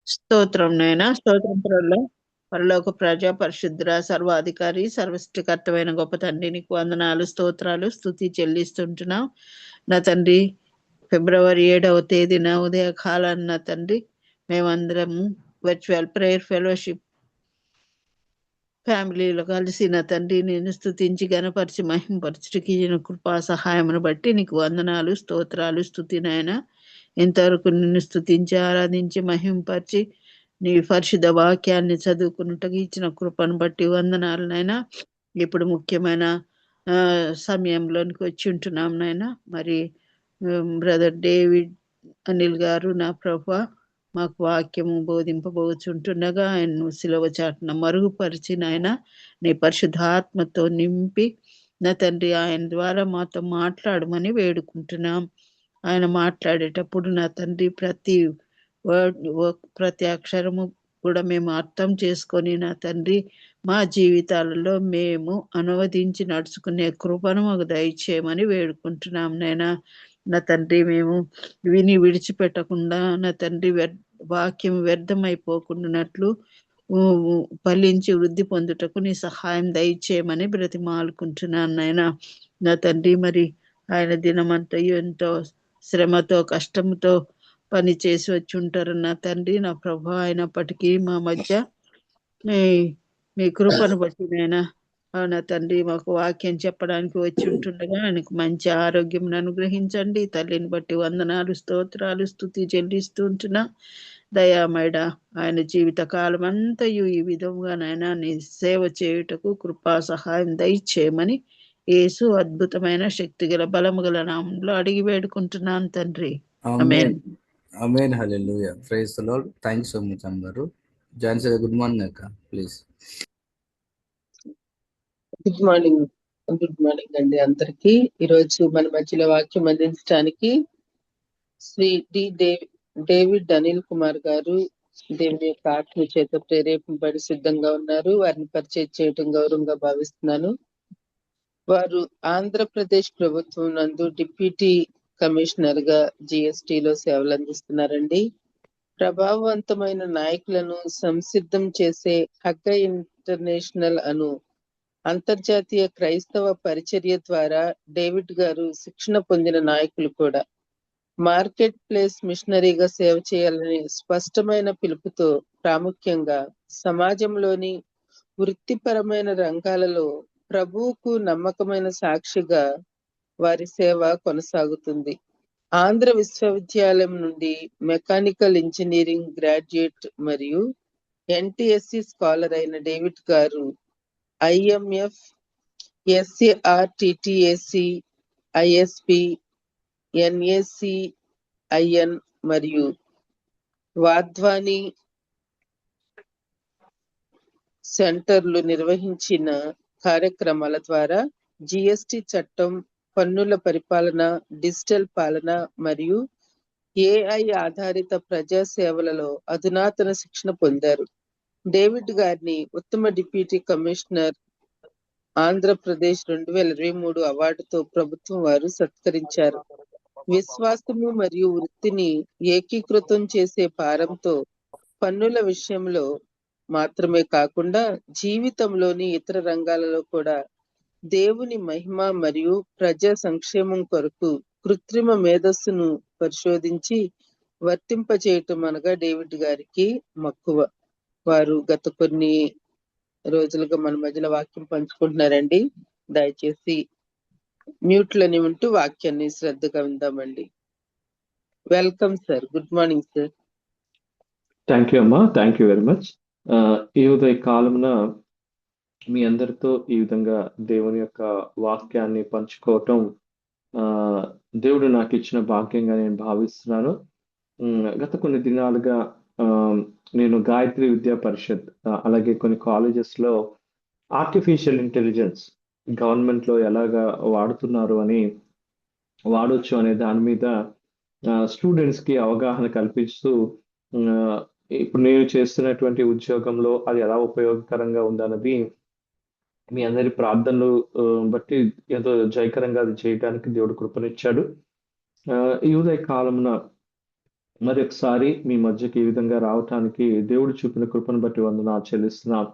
స్తోత్రం నైనా, స్తోత్రం ప్రభు. పరలోక ప్రజ పరిశుద్ర సర్వాధికారి సర్వసృష్టికర్తమైన గొప్ప తండ్రి, నీకు వందనాలు, స్తోత్రాలు, స్తుతి చెల్లిస్తుంటున్నాం నా తండ్రి. ఫిబ్రవరి 7వ తేదీన ఉదయ కాలాన్న తండ్రి, మేమందరము వర్చువల్ ప్రేయర్ ఫెలోషిప్ ఫ్యామిలీలో కలిసి నా తండ్రి నేను స్తుతించి గణపరిచి మహింపరచుటకి కృపా సహాయమును బట్టి నీకు వందనాలు, స్తోత్రాలు, స్తుతి నాయన. ఇంతవరకు నిన్ను స్తుతించి ఆరాధించి మహింపరిచి నీ పరిశుద్ధ వాక్యాన్ని చదువుకున్నట్టుగా ఇచ్చిన కృపను బట్టి వందనాలు నాయన. ఇప్పుడు ముఖ్యమైన సమయంలోనికి వచ్చి ఉంటున్నాం నాయన. మరి బ్రదర్ డేవిడ్ అనిల్ గారు నా ప్రభా మాకు వాక్యము బోధింపబోచుంటుండగా ఆయన్ను సిలువ చాటున మరుగుపరిచి నాయన నీ పరిశుద్ధాత్మతో నింపి నా తండ్రి ఆయన ద్వారా మాతో మాట్లాడమని వేడుకుంటున్నాం. ఆయన మాట్లాడేటప్పుడు నా తండ్రి ప్రతి వర్డ్, ప్రతి అక్షరము కూడా మేము అర్థం చేసుకొని నా తండ్రి మా జీవితాలలో మేము అనువదించి నడుచుకునే కృపను మాకు దయచేయమని వేడుకుంటున్నాం నైనా. నా తండ్రి మేము విని విడిచిపెట్టకుండా నా తండ్రి వాక్యం వ్యర్థమైపోకుండానట్లు ఫలించి వృద్ధి పొందుటకు నీ సహాయం దయచేయమని బ్రతిమాలుకుంటున్నాను నాయనా. నా తండ్రి మరి ఆయన దినమంతయు ఎంతో శ్రమతో కష్టంతో పని చేసి వచ్చి ఉంటారు నా తండ్రి. నా ప్రభు అయినప్పటికీ మా మధ్య మీ కృపను బట్టి నైనా నా తండ్రి మాకు వాక్యం చెప్పడానికి వచ్చి ఉంటుండగా ఆయనకు మంచి ఆరోగ్యం అనుగ్రహించండి. తల్లిని బట్టి వందనాలు, స్తోత్రాలు, స్తుతి చెల్లిస్తూ ఉంటున్నా. దయామేడ ఆయన జీవిత కాలం అంతయు ఈ విధంగా నాయన నీ సేవ చేయుటకు కృపా సహాయం దయచేయమని యేసు అద్భుతమైన శక్తి గల బలము గల నామంలో అడిగి వేడుకుంటున్నాను తండ్రి. ఆమేన్. ఆమేన్. హల్లెలూయా. Praise the lord. Thanks so much అమ్మగారు. జాన్ సార్ గుడ్ మార్నింగ్ అక్క ప్లీజ్. గుడ్ మార్నింగ్ అండి అందరికి. ఈరోజు మన మధ్యలో వాక్యం అందించడానికి శ్రీ డేవిడ్ అనిల్ కుమార్ గారు దేవుని యొక్క ఆత్మ చేత ప్రేరేపింపబడి సిద్ధంగా ఉన్నారు. వారిని పరిచయం చేయడం గౌరవంగా భావిస్తున్నాను. వారు ఆంధ్రప్రదేశ్ ప్రభుత్వం నందు డిప్యూటీ కమిషనర్ గా జిఎస్టిలో సేవలు అందిస్తున్నారండి. ప్రభావవంతమైన నాయకులను సంసిద్ధం చేసే హగ్గ ఇంటర్నేషనల్ అను అంతర్జాతీయ క్రైస్తవ పరిచర్య ద్వారా డేవిడ్ గారు శిక్షణ పొందిన నాయకులు కూడా. మార్కెట్ ప్లేస్ మిషనరీగా సేవ చేయాలని స్పష్టమైన పిలుపుతో ప్రాముఖ్యంగా సమాజంలోని వృత్తిపరమైన రంగాలలో ప్రభువుకు నమ్మకమైన సాక్షిగా వారి సేవ కొనసాగుతుంది. ఆంధ్ర విశ్వవిద్యాలయం నుండి మెకానికల్ ఇంజనీరింగ్ గ్రాడ్యుయేట్ మరియు ఎన్టీఎస్సి స్కాలర్ అయిన డేవిడ్ గారు ఐఎంఎఫ్, ఎస్ఏఆర్టిటిఏసి, ఐఎస్పి, ఎన్ఏసిఐఎన్ మరియు వాధ్వాని సెంటర్లు నిర్వహించిన కార్యక్రమాల ద్వారా జిఎస్టి చట్టం, పన్నుల పరిపాలన, డిజిటల్ పాలన మరియు ఏఐ ఆధారిత ప్రజా సేవలలో అధునాతన శిక్షణ పొందారు. డేవిడ్ గారిని ఉత్తమ డిప్యూటీ కమిషనర్ ఆంధ్రప్రదేశ్ 2023 అవార్డుతో ప్రభుత్వం వారు సత్కరించారు. విశ్వాసము మరియు వృత్తిని ఏకీకృతం చేసే భారంతో పన్నుల విషయంలో మాత్రమే కాకుండా జీవితంలోని ఇతర రంగాలలో కూడా దేవుని మహిమ మరియు ప్రజా సంక్షేమం కొరకు కృత్రిమ మేధస్సును పరిశోధించి వర్తింపచేయటం అనగా డేవిడ్ గారికి మక్కువ. వారు గత కొన్ని రోజులుగా మన మధ్యలో వాక్యం పంచుకుంటున్నారండి. దయచేసి మ్యూట్లని ఉంటూ వాక్యాన్ని శ్రద్ధగా విందామండి. Welcome sir. Good morning sir. Thank you అమ్మా, థ్యాంక్ యూ వెరీ మచ్. ఈ ఉదయ కాలమున మీ అందరితో ఈ విధంగా దేవుని యొక్క వాక్యాన్ని పంచుకోవటం దేవుడు నాకు ఇచ్చిన భాగ్యంగా నేను భావిస్తున్నాను. గత కొన్ని దినాలుగా నేను గాయత్రి విద్యా పరిషత్ అలాగే కొన్ని కాలేజెస్లో ఆర్టిఫిషియల్ ఇంటెలిజెన్స్ గవర్నమెంట్లో ఎలాగా వాడుతున్నారు అని వాడొచ్చు అనే దాని మీద స్టూడెంట్స్కి అవగాహన కల్పిస్తూ ఇప్పుడు నేను చేస్తున్నటువంటి ఉద్యోగంలో అది ఎలా ఉపయోగకరంగా ఉందన్నది మీ అందరి ప్రార్థనలు బట్టి ఎంతో జయకరంగా అది చేయడానికి దేవుడు కృపనిచ్చాడు. ఈ ఉదయ కాలమున మరి ఒకసారి మీ మధ్యకి ఈ విధంగా రావటానికి దేవుడు చూపిన కృపను బట్టి వందనాలు చెల్లిస్తున్నాం.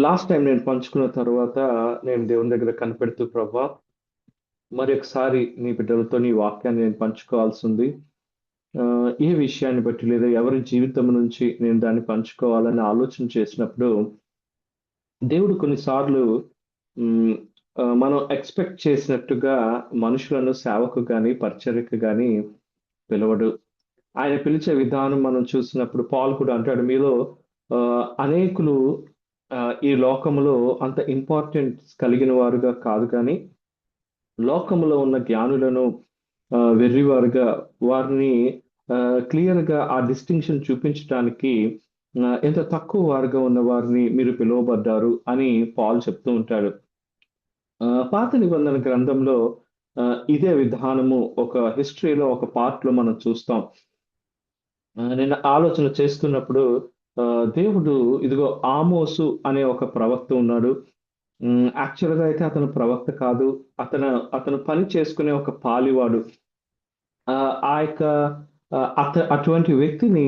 లాస్ట్ టైం నేను పంచుకున్న తర్వాత నేను దేవుని దగ్గర కనిపెడుతూ, ప్రభా మరి ఒకసారి నీ బిడ్డలతో నీ వాక్యాన్ని నేను పంచుకోవాల్సి ఉంది. ఏ విషయాన్ని బట్టి లేదా ఎవరి జీవితం నుంచి నేను దాన్ని పంచుకోవాలని ఆలోచన చేసినప్పుడు దేవుడు కొన్నిసార్లు మనం ఎక్స్పెక్ట్ చేసినట్టుగా మనుషులను సేవకు కానీ పరిచర్యకు కానీ పిలవడు. ఆయన పిలిచే విధానం మనం చూసినప్పుడు పౌలు కూడా అంటాడు, మీలో అనేకులు ఈ లోకములో అంత ఇంపార్టెన్స్ కలిగిన వారుగా కాదు, కానీ లోకములో ఉన్న జ్ఞానులను వెర్రివారుగా వారిని క్లియర్గా ఆ డిస్టింక్షన్ చూపించడానికి ఎంత తక్కువ వారుగా ఉన్న వారిని మీరు పిలువబడ్డారు అని పౌలు చెప్తూ ఉంటాడు. పాత నిబంధన గ్రంథంలో ఇదే విధానము ఒక హిస్టరీలో ఒక పార్ట్లో మనం చూస్తాం. నేను ఆలోచన చేస్తున్నప్పుడు దేవుడు ఇదిగో ఆమోసు అనే ఒక ప్రవక్త ఉన్నాడు. యాక్చువల్గా అయితే అతను ప్రవక్త కాదు, అతను పని చేసుకునే ఒక పాలివాడు. ఆ యొక్క అటువంటి వ్యక్తిని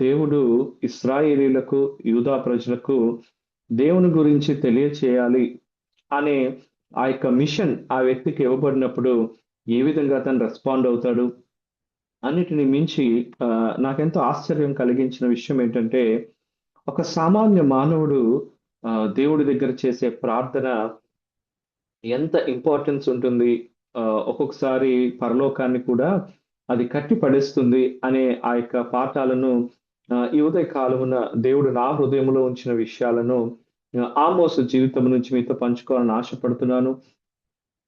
దేవుడు ఇశ్రాయేలీలకు యూదా ప్రజలకు దేవుని గురించి తెలియచేయాలి అనే ఆ యొక్క మిషన్ ఆ వ్యక్తికి ఇవ్వబడినప్పుడు ఏ విధంగా అతను రెస్పాండ్ అవుతాడు. అన్నిటిని మించి నాకెంతో ఆశ్చర్యం కలిగించిన విషయం ఏంటంటే, ఒక సామాన్య మానవుడు దేవుడి దగ్గర చేసే ప్రార్థన ఎంత ఇంపార్టెన్స్ ఉంటుంది, ఒక్కొక్కసారి పరలోకాన్ని కూడా అది కట్టి పడేస్తుంది అనే ఆ యొక్క పాఠాలను ఈ ఉదయ కాలమున దేవుడు నా హృదయంలో ఉంచిన విషయాలను ఆమోసు జీవితం నుంచి మీతో పంచుకోవాలని ఆశపడుతున్నాను.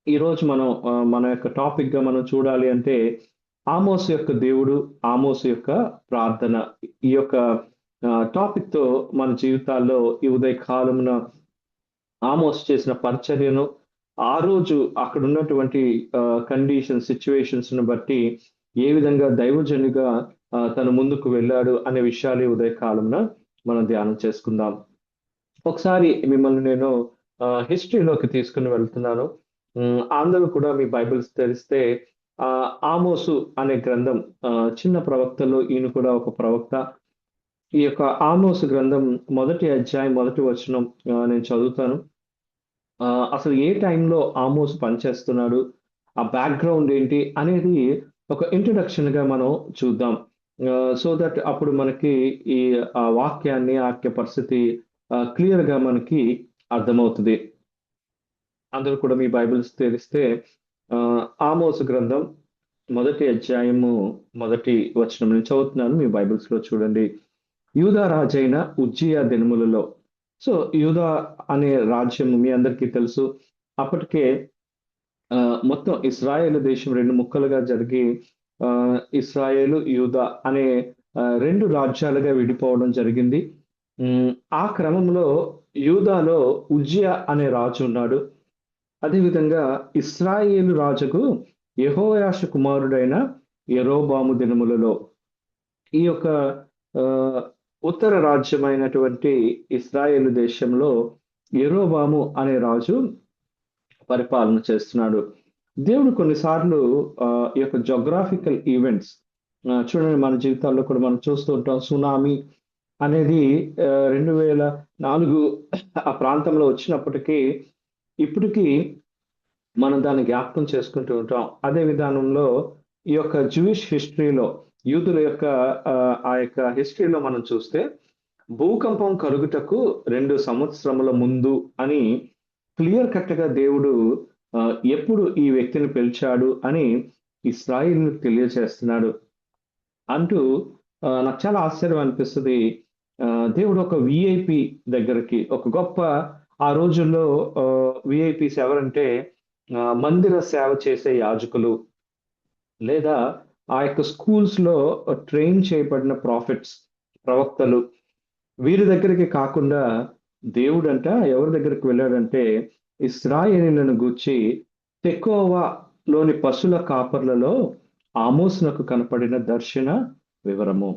ఈరోజు మనం మన యొక్క టాపిక్ గా మనం చూడాలి అంటే ఆమోసు యొక్క దేవుడు, ఆమోసు యొక్క ప్రార్థన. ఈ యొక్క టాపిక్ తో మన జీవితాల్లో ఈ ఉదయ కాలమున ఆమోసు చేసిన పరిచర్యను, ఆ రోజు అక్కడ ఉన్నటువంటి కండిషన్ సిచ్యువేషన్స్ ను బట్టి ఏ విధంగా దైవజనుగా తను ముందుకు వెళ్ళాడు అనే విషయాలు ఈ ఉదయ కాలమున మనం ధ్యానం చేసుకుందాం. ఒకసారి మిమ్మల్ని నేను హిస్టరీలోకి తీసుకుని వెళ్తున్నాను. అందరూ కూడా మీ బైబిల్స్ తెరిస్తే ఆమోసు అనే గ్రంథం, చిన్న ప్రవక్తలో ఈయన కూడా ఒక ప్రవక్త. ఈ యొక్క ఆమోసు గ్రంథం 1వ అధ్యాయం 1వ వచనం నేను చదువుతాను. అసలు ఏ టైంలో ఆమోసు పనిచేస్తున్నాడు, ఆ బ్యాక్గ్రౌండ్ ఏంటి అనేది ఒక ఇంట్రొడక్షన్ గా మనం చూద్దాం. సో దట్ అప్పుడు మనకి ఈ వాక్యాన్ని, ఆ పరిస్థితి క్లియర్ గా మనకి అర్థమవుతుంది. అందరూ కూడా మీ బైబిల్స్ తెరిస్తే ఆమోసు గ్రంథం 1వ అధ్యాయము 1వ వచనం నేను చదువుతున్నాను, మీ బైబిల్స్ లో చూడండి. యూదా రాజైన ఉజ్జియా దినములలో. సో యూదా అనే రాజ్యం మీ అందరికీ తెలుసు. అప్పటికే మొత్తం ఇశ్రాయేలు దేశం 2 ముక్కలుగా జరిగి ఇశ్రాయేలు, యూదా అనే 2 రాజ్యాలుగా విడిపోవడం జరిగింది. ఆ క్రమంలో యూదాలో ఉజ్జియా అనే రాజు ఉన్నాడు. అదేవిధంగా ఇశ్రాయేలు రాజుకు యెహోయాషు కుమారుడైన యెరోబాము దినములలో. ఈ యొక్క ఉత్తర రాజ్యమైనటువంటి ఇశ్రాయేలు దేశంలో యెరోబాము అనే రాజు పరిపాలన చేస్తున్నాడు. దేవుడు కొన్నిసార్లు ఈ యొక్క జోగ్రాఫికల్ ఈవెంట్స్ చూడండి, మన జీవితాల్లో కూడా మనం చూస్తూ ఉంటాం. సునామీ అనేది 2004 ఆ ప్రాంతంలో వచ్చినప్పటికీ ఇప్పటికీ మనం దాన్ని జ్ఞాపకం చేసుకుంటూ ఉంటాం. అదే విధానంలో ఈ యొక్క జూయిష్ హిస్టరీలో, యూదుల యొక్క ఆ యొక్క హిస్టరీలో మనం చూస్తే భూకంపం కలుగుటకు 2 సంవత్సరముల ముందు అని క్లియర్ కట్ గా దేవుడు ఎప్పుడు ఈ వ్యక్తిని పిలిచాడు అని ఇశ్రాయేలును తెలియజేస్తున్నాడు అంటూ నాకు చాలా ఆశ్చర్యం అనిపిస్తుంది. దేవుడు ఒక విఐపి దగ్గరికి, ఒక గొప్ప, ఆ రోజుల్లో విఐపిస్ ఎవరంటే మందిర సేవ చేసే యాజకులు, లేదా ఆ యొక్క స్కూల్స్ లో ట్రైన్ చేయబడిన ప్రాఫిట్స్, ప్రవక్తలు, వీరి దగ్గరికి కాకుండా దేవుడంట ఎవరి దగ్గరికి వెళ్ళాడంటే ఇశ్రాయేలీయులను గూర్చి తెకోవలోని పశుల కాపర్లలో ఆమోసునకు కనపడిన దర్శన వివరము.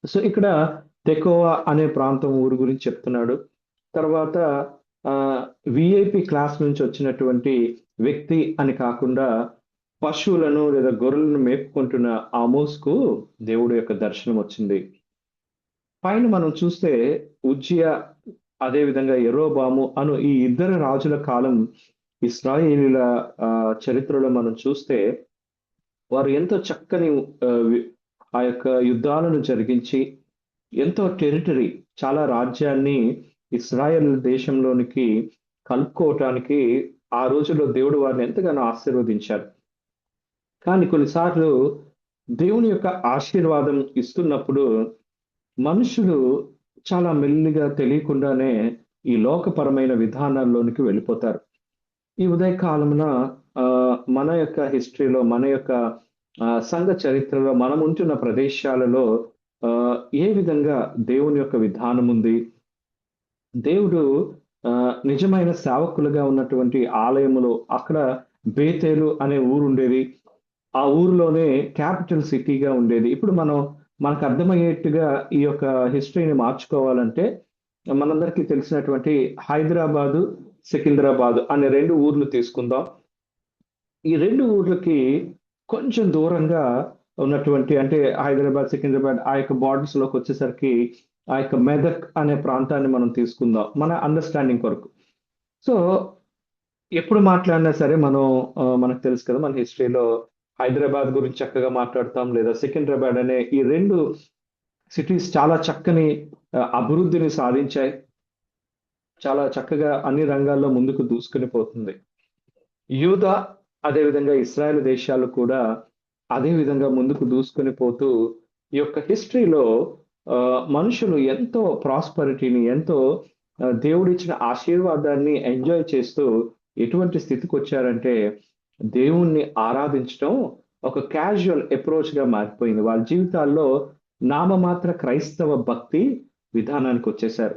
సో ఇక్కడ తెకోవ అనే ప్రాంతం ఊరు గురించి చెప్తున్నాడు. తర్వాత విఐపి క్లాస్ నుంచి వచ్చినటువంటి వ్యక్తి అని కాకుండా పశువులను లేదా గొర్రెలను మేపుకుంటున్న ఆమోస్కు దేవుడు యొక్క దర్శనం వచ్చింది. పైన మనం చూస్తే ఉజ్జియా, అదేవిధంగా యెరోబాము అను ఈ ఇద్దరు రాజుల కాలం ఇశ్రాయేలీల చరిత్రలో మనం చూస్తే వారు ఎంతో చక్కని ఆ యొక్క యుద్ధాలను జరిగించి ఎంతో టెరిటరీ, చాలా రాజ్యాన్ని ఇశ్రాయేల్ దేశంలోనికి కలుపుకోవటానికి ఆ రోజుల్లో దేవుడు వారిని ఎంతగానో ఆశీర్వదించారు. కానీ కొన్నిసార్లు దేవుని యొక్క ఆశీర్వాదం ఇస్తున్నప్పుడు మనుషులు చాలా మెల్లిగా తెలియకుండానే ఈ లోకపరమైన విధానాల్లోనికి వెళ్ళిపోతారు. ఈ ఉదయకాలమున మన యొక్క హిస్టరీలో, మన యొక్క సంఘ చరిత్రలో, మనం ఉంటున్న ప్రదేశాలలో ఏ విధంగా దేవుని యొక్క విధానం ఉంది, దేవుడు నిజమైన సేవకులుగా ఉన్నటువంటి ఆలయములో, అక్కడ బేతేలు అనే ఊరు ఉండేది. ఆ ఊరిలోనే క్యాపిటల్ సిటీగా ఉండేది. ఇప్పుడు మనకు అర్థమయ్యేట్టుగా ఈ యొక్క హిస్టరీని మార్చుకోవాలంటే మనందరికీ తెలిసినటువంటి హైదరాబాదు, సికింద్రాబాద్ అనే 2 ఊర్లు తీసుకుందాం. ఈ 2 ఊర్లకి కొంచెం దూరంగా ఉన్నటువంటి, అంటే హైదరాబాద్, సికింద్రాబాద్ ఆ యొక్క బార్డర్స్ లోకి వచ్చేసరికి ఆ యొక్క మెదక్ అనే ప్రాంతాన్ని మనం తీసుకుందాం మన అండర్స్టాండింగ్ కొరకు. సో ఎప్పుడు మాట్లాడినా సరే మనకు తెలుసు కదా, మన హిస్టరీలో హైదరాబాద్ గురించి చక్కగా మాట్లాడతాం, లేదా సికింద్రాబాద్ అనే ఈ 2 సిటీస్ చాలా చక్కని అభివృద్ధిని సాధించాయి. చాలా చక్కగా అన్ని రంగాల్లో ముందుకు దూసుకుని పోతుంది. యూదా, అదేవిధంగా ఇశ్రాయేల్ దేశాలు కూడా అదే విధంగా ముందుకు దూసుకొని పోతూ ఈ యొక్క హిస్టరీలో మనుషులు ఎంతో ప్రాస్పరిటీని, ఎంతో దేవుడిచ్చిన ఆశీర్వాదాన్ని ఎంజాయ్ చేస్తూ ఎటువంటి స్థితికి వచ్చారంటే దేవుణ్ణి ఆరాధించడం ఒక క్యాజువల్ అప్రోచ్ గా మారిపోయింది. వాళ్ళ జీవితాల్లో నామమాత్ర క్రైస్తవ భక్తి విధానానికి వచ్చేసారు.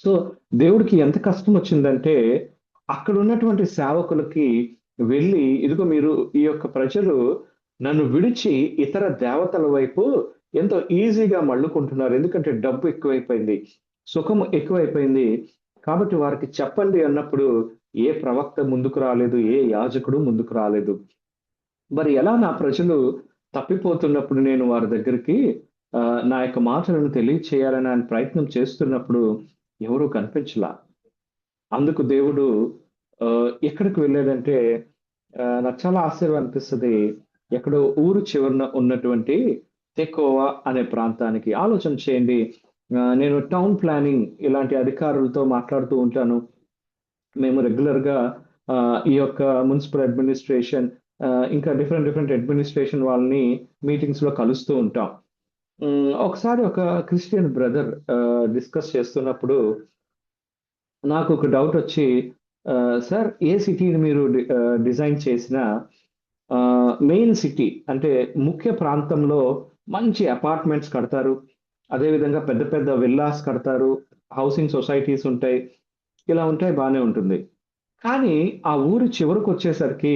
సో దేవుడికి ఎంత కష్టం వచ్చిందంటే అక్కడ ఉన్నటువంటి సేవకులకి వెళ్ళి, ఇదిగో మీరు ఈ యొక్క ప్రజలు నన్ను విడిచి ఇతర దేవతల వైపు ఎంతో ఈజీగా మళ్ళుకుంటున్నారు, ఎందుకంటే డబ్బు ఎక్కువైపోయింది, సుఖం ఎక్కువైపోయింది, కాబట్టి వారికి చెప్పండి అన్నప్పుడు ఏ ప్రవక్త ముందుకు రాలేదు, ఏ యాజకుడు ముందుకు రాలేదు. మరి ఎలా నా ప్రజలు తప్పిపోతున్నప్పుడు నేను వారి దగ్గరికి నా యొక్క మాటలను తెలియచేయాలని ఆయన ప్రయత్నం చేస్తున్నప్పుడు ఎవరూ కనిపించలా. అందుకు దేవుడు ఎక్కడికి వెళ్ళాడంటే, నాకు చాలా ఆశ్చర్యం అనిపిస్తుంది, ఎక్కడో ఊరు చివరన ఉన్నటువంటి తెకోవా అనే ప్రాంతానికి. ఆలోచన చేయండి, నేను టౌన్ ప్లానింగ్ ఇలాంటి అధికారులతో మాట్లాడుతూ ఉంటాను. మేము రెగ్యులర్ గా ఈ యొక్క మున్సిపల్ అడ్మినిస్ట్రేషన్, ఇంకా డిఫరెంట్ అడ్మినిస్ట్రేషన్ వాళ్ళని మీటింగ్స్ లో కలుస్తూ ఉంటాం. ఒకసారి ఒక క్రిస్టియన్ బ్రదర్ డిస్కస్ చేస్తున్నప్పుడు నాకు ఒక డౌట్ వచ్చి, సార్ ఏ సిటీని మీరు డిజైన్ చేసినా మెయిన్ సిటీ అంటే ముఖ్య ప్రాంతంలో మంచి అపార్ట్మెంట్స్ కడతారు, అదేవిధంగా పెద్ద పెద్ద విల్లాస్ కడతారు, హౌసింగ్ సొసైటీస్ ఉంటాయి, ఇలా ఉంటాయి, బాగానే ఉంటుంది. కానీ ఆ ఊరి చివరికి వచ్చేసరికి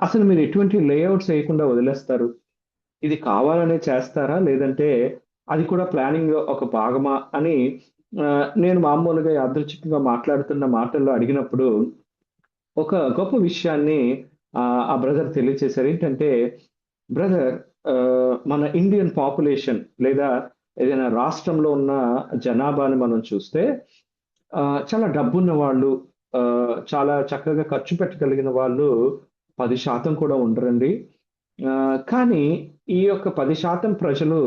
అసలు మీరు ఎటువంటి లేఅవుట్స్ వేయకుండా వదిలేస్తారు. ఇది కావాలనే చేస్తారా, లేదంటే అది కూడా ప్లానింగ్ లో ఒక భాగమా అని నేను మామూలుగా యాదృచ్ఛికంగా మాట్లాడుతున్న మాటల్లో అడిగినప్పుడు ఒక గొప్ప విషయాన్ని ఆ బ్రదర్ తెలియచేశారు. ఏంటంటే, బ్రదర్, మన ఇండియన్ పాపులేషన్ లేదా ఏదైనా రాష్ట్రంలో ఉన్న జనాభాని మనం చూస్తే చాలా డబ్బున్న వాళ్ళు, చాలా చక్కగా ఖర్చు పెట్టగలిగిన వాళ్ళు 10% కూడా ఉండరండి. కానీ ఈ యొక్క 10% ప్రజలు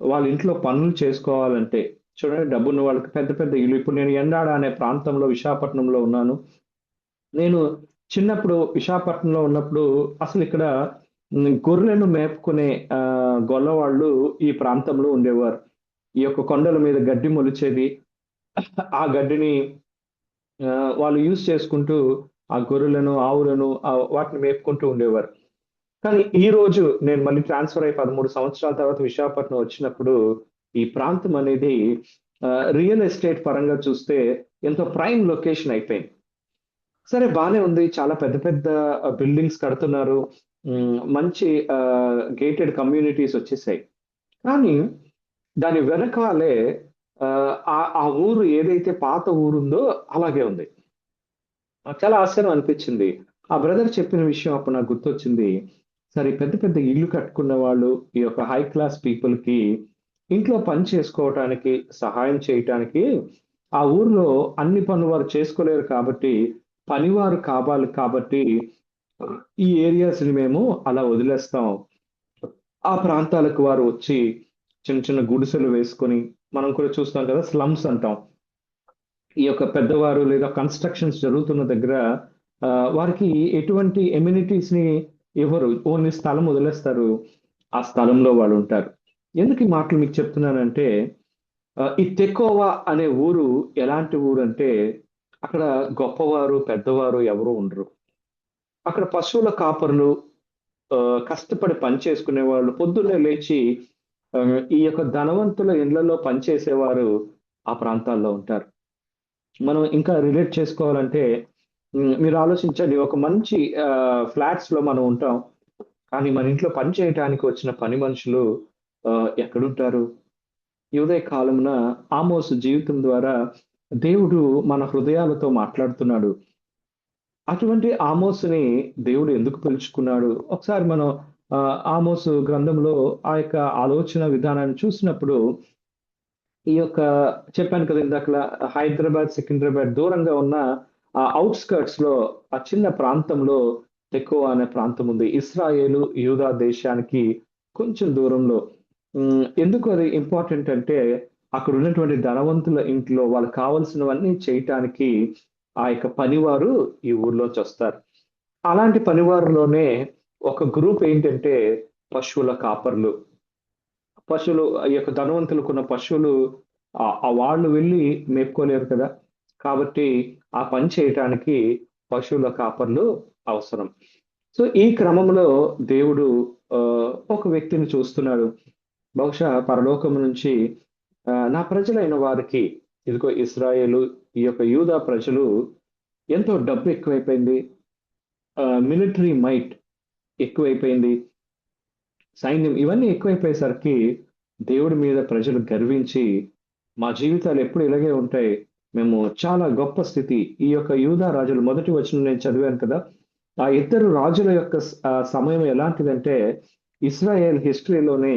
వాళ్ళ ఇంట్లో పనులు చేసుకోవాలంటే, చూడండి, డబ్బున్న వాళ్ళకి పెద్ద పెద్ద ఇల్లు. ఇప్పుడు నేను ఎండాడ అనే ప్రాంతంలో విశాఖపట్నంలో ఉన్నాను. నేను చిన్నప్పుడు విశాఖపట్నంలో ఉన్నప్పుడు అసలు ఇక్కడ గొర్రెలను మేపుకునే గొల్లవాళ్ళు ఈ ప్రాంతంలో ఉండేవారు. ఈ యొక్క కొండల మీద గడ్డి మొలిచేది, ఆ గడ్డిని వాళ్ళు యూజ్ చేసుకుంటూ ఆ గొర్రెలను, ఆవులను వాటిని మేపుకుంటూ ఉండేవారు. కానీ ఈ రోజు నేను మళ్ళీ ట్రాన్స్ఫర్ అయి 13 సంవత్సరాల తర్వాత విశాఖపట్నం వచ్చినప్పుడు ఈ ప్రాంతం అనేది రియల్ ఎస్టేట్ పరంగా చూస్తే ఎంతో ప్రైమ్ లొకేషన్ అయిపోయింది. సరే, బానే ఉంది, చాలా పెద్ద పెద్ద బిల్డింగ్స్ కడుతున్నారు, మంచి గేటెడ్ కమ్యూనిటీస్ వచ్చేసాయి. కానీ దాని వెనకాలే ఆ ఊరు ఏదైతే పాత ఊరుందో అలాగే ఉంది. నాకు చాలా ఆశ్చర్యం అనిపించింది. ఆ బ్రదర్ చెప్పిన విషయం అప్పుడు నాకు గుర్తొచ్చింది. సరే పెద్ద పెద్ద ఇల్లు కట్టుకున్న వాళ్ళు, ఈ యొక్క హై క్లాస్ పీపుల్‌కి ఇంట్లో పని చేసుకోవటానికి, సహాయం చేయటానికి ఆ ఊర్లో అన్ని పనులు వారు చేసుకోలేరు కాబట్టి, పనివారు కావాలి కాబట్టి ఈ ఏరియాస్‌ని మేము అలా వదిలేస్తాం. ఆ ప్రాంతాలకు వారు వచ్చి చిన్న చిన్న గుడిసెలు వేసుకొని, మనం కూడా చూస్తాం కదా! స్లమ్స్ అంటాం. ఈ యొక్క పెద్దవారు లేదా కన్‌స్ట్రక్షన్స్ జరుగుతున్న దగ్గర వారికి ఎటువంటి ఎమ్యూనిటీస్‌ని ఇవ్వరు. ఓన్లీ స్థలం వదిలేస్తారు. ఆ స్థలంలో వాళ్ళుంటారు. ఎందుకు ఈ మాటలు మీకు చెప్తున్నానంటే, ఈ తెకోవ అనే ఊరు ఎలాంటి ఊరంటే, అక్కడ గొప్పవారు, పెద్దవారు ఎవరు ఉండరు. అక్కడ పశువుల కాపరులు, కష్టపడి పని చేసుకునేవాళ్ళు, పొద్దున్నే లేచి ఈ యొక్క ధనవంతుల ఇళ్ళలో పనిచేసేవారు ఆ ప్రాంతాల్లో ఉంటారు. మనం ఇంకా రిలేట్ చేసుకోవాలంటే మీరు ఆలోచించండి, ఒక మంచి ఫ్లాట్స్‌లో మనం ఉంటాం. కానీ మన ఇంట్లో పని చేయటానికి వచ్చిన పని మనుషులు ఎక్కడుంటారు? ఈ ఉదయ కాలమున ఆమోసు జీవితం ద్వారా దేవుడు మన హృదయాలతో మాట్లాడుతున్నాడు. అటువంటి ఆమోసుని దేవుడు ఎందుకు పిలుచుకున్నాడు? ఒకసారి మనం ఆమోసు గ్రంథంలో ఆ యొక్క ఆలోచన విధానాన్ని చూసినప్పుడు ఈ యొక్క చెప్పాను కదా ఇందాకల హైదరాబాద్, సికింద్రాబాద్ దూరంగా ఉన్న ఆ ఔట్‌స్కర్ట్స్‌లో ఆ చిన్న ప్రాంతంలో తెకోవ అనే ప్రాంతం ఉంది. ఇశ్రాయేలు, యూదా దేశానికి కొంచెం దూరంలో. ఎందుకు అది ఇంపార్టెంట్ అంటే అక్కడ ఉన్నటువంటి ధనవంతుల ఇంట్లో వాళ్ళకి కావాల్సినవన్నీ చేయటానికి ఆ యొక్క పనివారు ఈ ఊర్లోంచొస్తారు. అలాంటి పనివారిలోనే ఒక గ్రూప్ ఏంటంటే పశువుల కాపర్లు. పశువులు ఈ యొక్క ధనవంతులకున్న పశువులు వాళ్ళు వెళ్లి మేపుకోలేరు కదా! కాబట్టి ఆ పని చేయటానికి పశువుల కాపర్లు అవసరం. సో, ఈ క్రమంలో దేవుడు ఒక వ్యక్తిని చూస్తున్నాడు. బహుశా పరలోకం నుంచి నా ప్రజలైన వారికి ఇదిగో ఇశ్రాయేలు, ఈ యొక్క యూదా ప్రజలు ఎంతో డబ్బు ఎక్కువైపోయింది. మిలిటరీ మైట్ ఎక్కువైపోయింది. సైన్యం ఇవన్నీ ఎక్కువైపోయేసరికి దేవుడి మీద ప్రజలు గర్వించి, మా జీవితాలు ఎప్పుడు ఇలాగే ఉంటాయి. మేము చాలా గొప్ప స్థితి. ఈ యొక్క యూదా రాజులు మొదటి వచనం నేను చదివాను కదా! ఆ ఇద్దరు రాజుల యొక్క సమయం ఎలాంటిదంటే, ఇశ్రాయేల్ హిస్టరీలోనే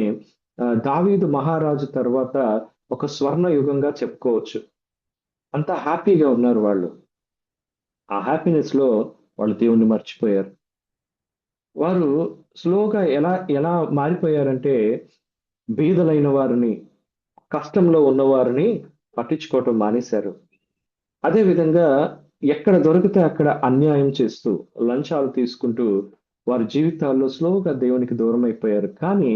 దావీదు మహారాజు తర్వాత ఒక స్వర్ణ యుగంగా చెప్పుకోవచ్చు. అంత హ్యాపీగా ఉన్నారు వాళ్ళు. ఆ హ్యాపీనెస్‌లో వాళ్ళు దేవుణ్ణి మర్చిపోయారు. వారు స్లోగా ఎలా ఎలా మారిపోయారంటే, బీదలైన వారిని, కష్టంలో ఉన్నవారిని పట్టించుకోవటం మానేశారు. అదే విధంగా ఎక్కడ దొరికితే అక్కడ అన్యాయం చేస్తూ, లంచాలు తీసుకుంటూ, వారి జీవితాల్లో స్లోగా దేవునికి దూరమైపోయారు. కానీ,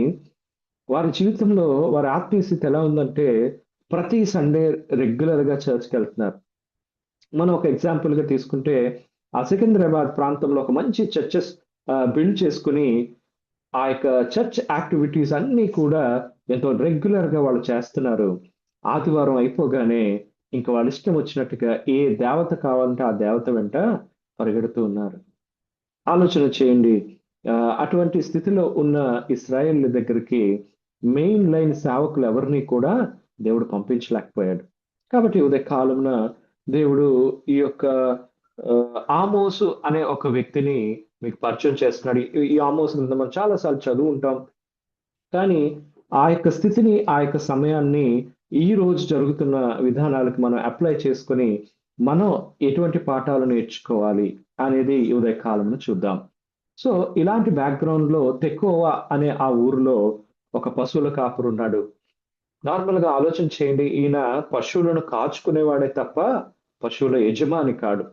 వారి జీవితంలో వారి ఆత్మీయ స్థితి ఎలా ఉందంటే, ప్రతి సండే రెగ్యులర్‌గా చర్చ్‌కెళ్తున్నారు. మనం ఒక ఎగ్జాంపుల్‌గా తీసుకుంటే, ఆ సికింద్రాబాద్ ప్రాంతంలో ఒక మంచి చర్చెస్ బిల్డ్ చేసుకొని, ఆ యొక్క చర్చ్ యాక్టివిటీస్ అన్నీ కూడా ఎంతో రెగ్యులర్‌గా వాళ్ళు చేస్తున్నారు. ఆదివారం అయిపోగానే ఇంక వాళ్ళ ఇష్టం వచ్చినట్టుగా ఏ దేవత కావాలంటే ఆ దేవత వెంట పరిగెడుతూ ఉన్నారు. ఆలోచన చేయండి. అటువంటి స్థితిలో ఉన్న ఇశ్రాయేలీయుల దగ్గరికి మెయిన్ లైన్ సేవకులు ఎవరిని కూడా దేవుడు పంపించలేకపోయాడు. కాబట్టి ఉదయ కాలమున దేవుడు ఈ యొక్క ఆమోసు అనే ఒక వ్యక్తిని మీకు పరిచయం చేస్తున్నాడు. ఈ ఆమోసు గ్రంథం మనం చాలా సార్లు చదువుంటాం. కానీ ఆ యొక్క స్థితిని, ఆ యొక్క సమయాన్ని ఈ రోజు జరుగుతున్న విధానాలకు మనం అప్లై చేసుకొని, మనం ఎటువంటి పాఠాలు నేర్చుకోవాలి అనేది ఈ ఉదయ కాలమున చూద్దాం. సో, ఇలాంటి బ్యాక్‌గ్రౌండ్‌లో తెకోవ అనే ఆ ఊరిలో ఒక పశువుల కాపరున్నాడు. నార్మల్‌గా ఆలోచన చేయండి. ఈయన పశువులను కాచుకునేవాడే తప్ప పశువుల యజమాని కాడు.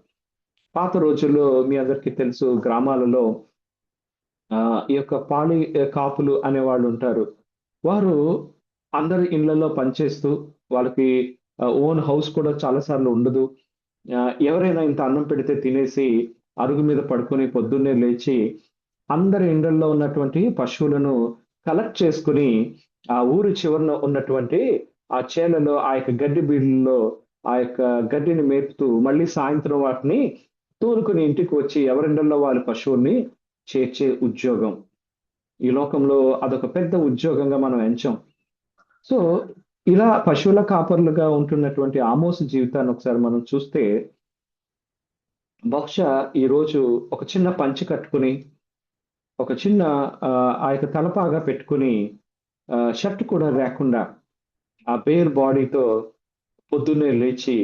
పాత రోజుల్లో మీ అందరికీ తెలుసు గ్రామాలలో ఈ యొక్క కాపులు అనేవాళ్ళుంటారు. వారు అందరి ఇళ్ళల్లో పనిచేస్తూ వాళ్ళకి ఓన్ హౌస్ కూడా చాలా సార్లు ఉండదు. ఎవరైనా ఇంత అన్నం పెడితే తినేసి అరుగు మీద పడుకొని పొద్దున్నే లేచి అందరి ఇండ్లల్లో ఉన్నటువంటి పశువులను కలెక్ట్ చేసుకొని ఆ ఊరి చివరన ఉన్నటువంటి ఆ చేలలో ఆ యొక్క గడ్డి బీడుల్లో ఆ యొక్క గడ్డిని మేపుతూ మళ్ళీ సాయంత్రం వాటిని తోలుకొని ఇంటికి వచ్చి ఎవరిండ్లల్లో వాళ్ళ పశువుల్ని చేర్చే ఉద్యోగం. ఈ లోకంలో అదొక పెద్ద ఉద్యోగంగా మనం ఎంచాం. సో, ఇలా పశువుల కాపరులుగా ఉంటున్నటువంటి ఆమోసు జీవితాన్ని ఒకసారి మనం చూస్తే బహుశా ఈరోజు ఒక చిన్న పంచె కట్టుకుని, ఒక చిన్న ఆ యొక్క తలపాగా పెట్టుకుని, షర్ట్ కూడా లేకుండా ఆ బేర్ బాడీతో పొద్దున్నే లేచి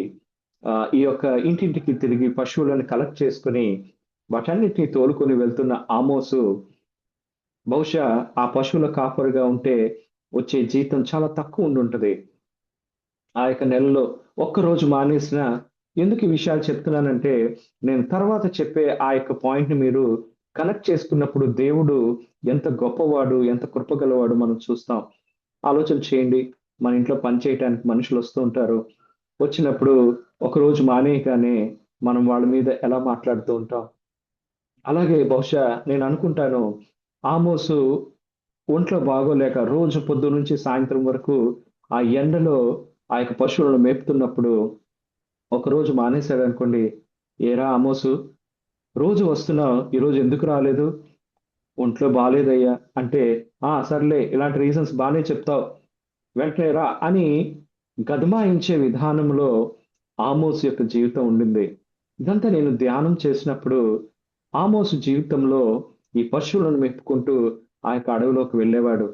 ఈ యొక్క ఇంటింటికి తిరిగి పశువులను కలెక్ట్ చేసుకొని వాటన్నిటిని తోలుకొని వెళ్తున్న ఆమోసు బహుశా ఆ పశువుల కాపరిగా ఉంటే వచ్చే జీతం చాలా తక్కువ ఉండుంటది. ఆ యొక్క నెలలో ఒక్కరోజు మానేసినా, ఎందుకు ఈ విషయాలు చెప్తున్నానంటే, నేను తర్వాత చెప్పే ఆ యొక్క పాయింట్‌ని మీరు కనెక్ట్ చేసుకున్నప్పుడు దేవుడు ఎంత గొప్పవాడు, ఎంత కృపగలవాడో మనం చూస్తాం. ఆలోచన చేయండి. మన ఇంట్లో పని చేయటానికి మనుషులొస్తూ ఉంటారు. వచ్చినప్పుడు ఒకరోజు మానేయగానే మనం వాళ్ళ మీద ఎలా మాట్లాడుతూ ఉంటాం. అలాగే బహుశా నేను అనుకుంటాను, ఆమోసు ఒంట్లో బాగోలేక రోజు పొద్దున్నుంచి సాయంత్రం వరకు ఆ ఎండలో ఆ యొక్క పశువులను మేపుతున్నప్పుడు ఒకరోజు మానేశాడనుకోండి, "ఏరా ఆమోసు, రోజు వస్తున్నావు, ఈరోజు ఎందుకు రాలేదు?" "ఒంట్లో బాలేదయ్యా" అంటే, "ఆ! సర్లే, ఇలాంటి రీజన్స్ బానే చెప్తావు. వెంటనే రా" అని గదమాయించే విధానంలో ఆమోసు యొక్క జీవితం ఉండింది. ఇదంతా నేను ధ్యానం చేసినప్పుడు ఆమోసు జీవితంలో ఈ పశువులను మేపుకుంటూ ఆ యొక్క అడవిలోకి వెళ్ళేవాడు.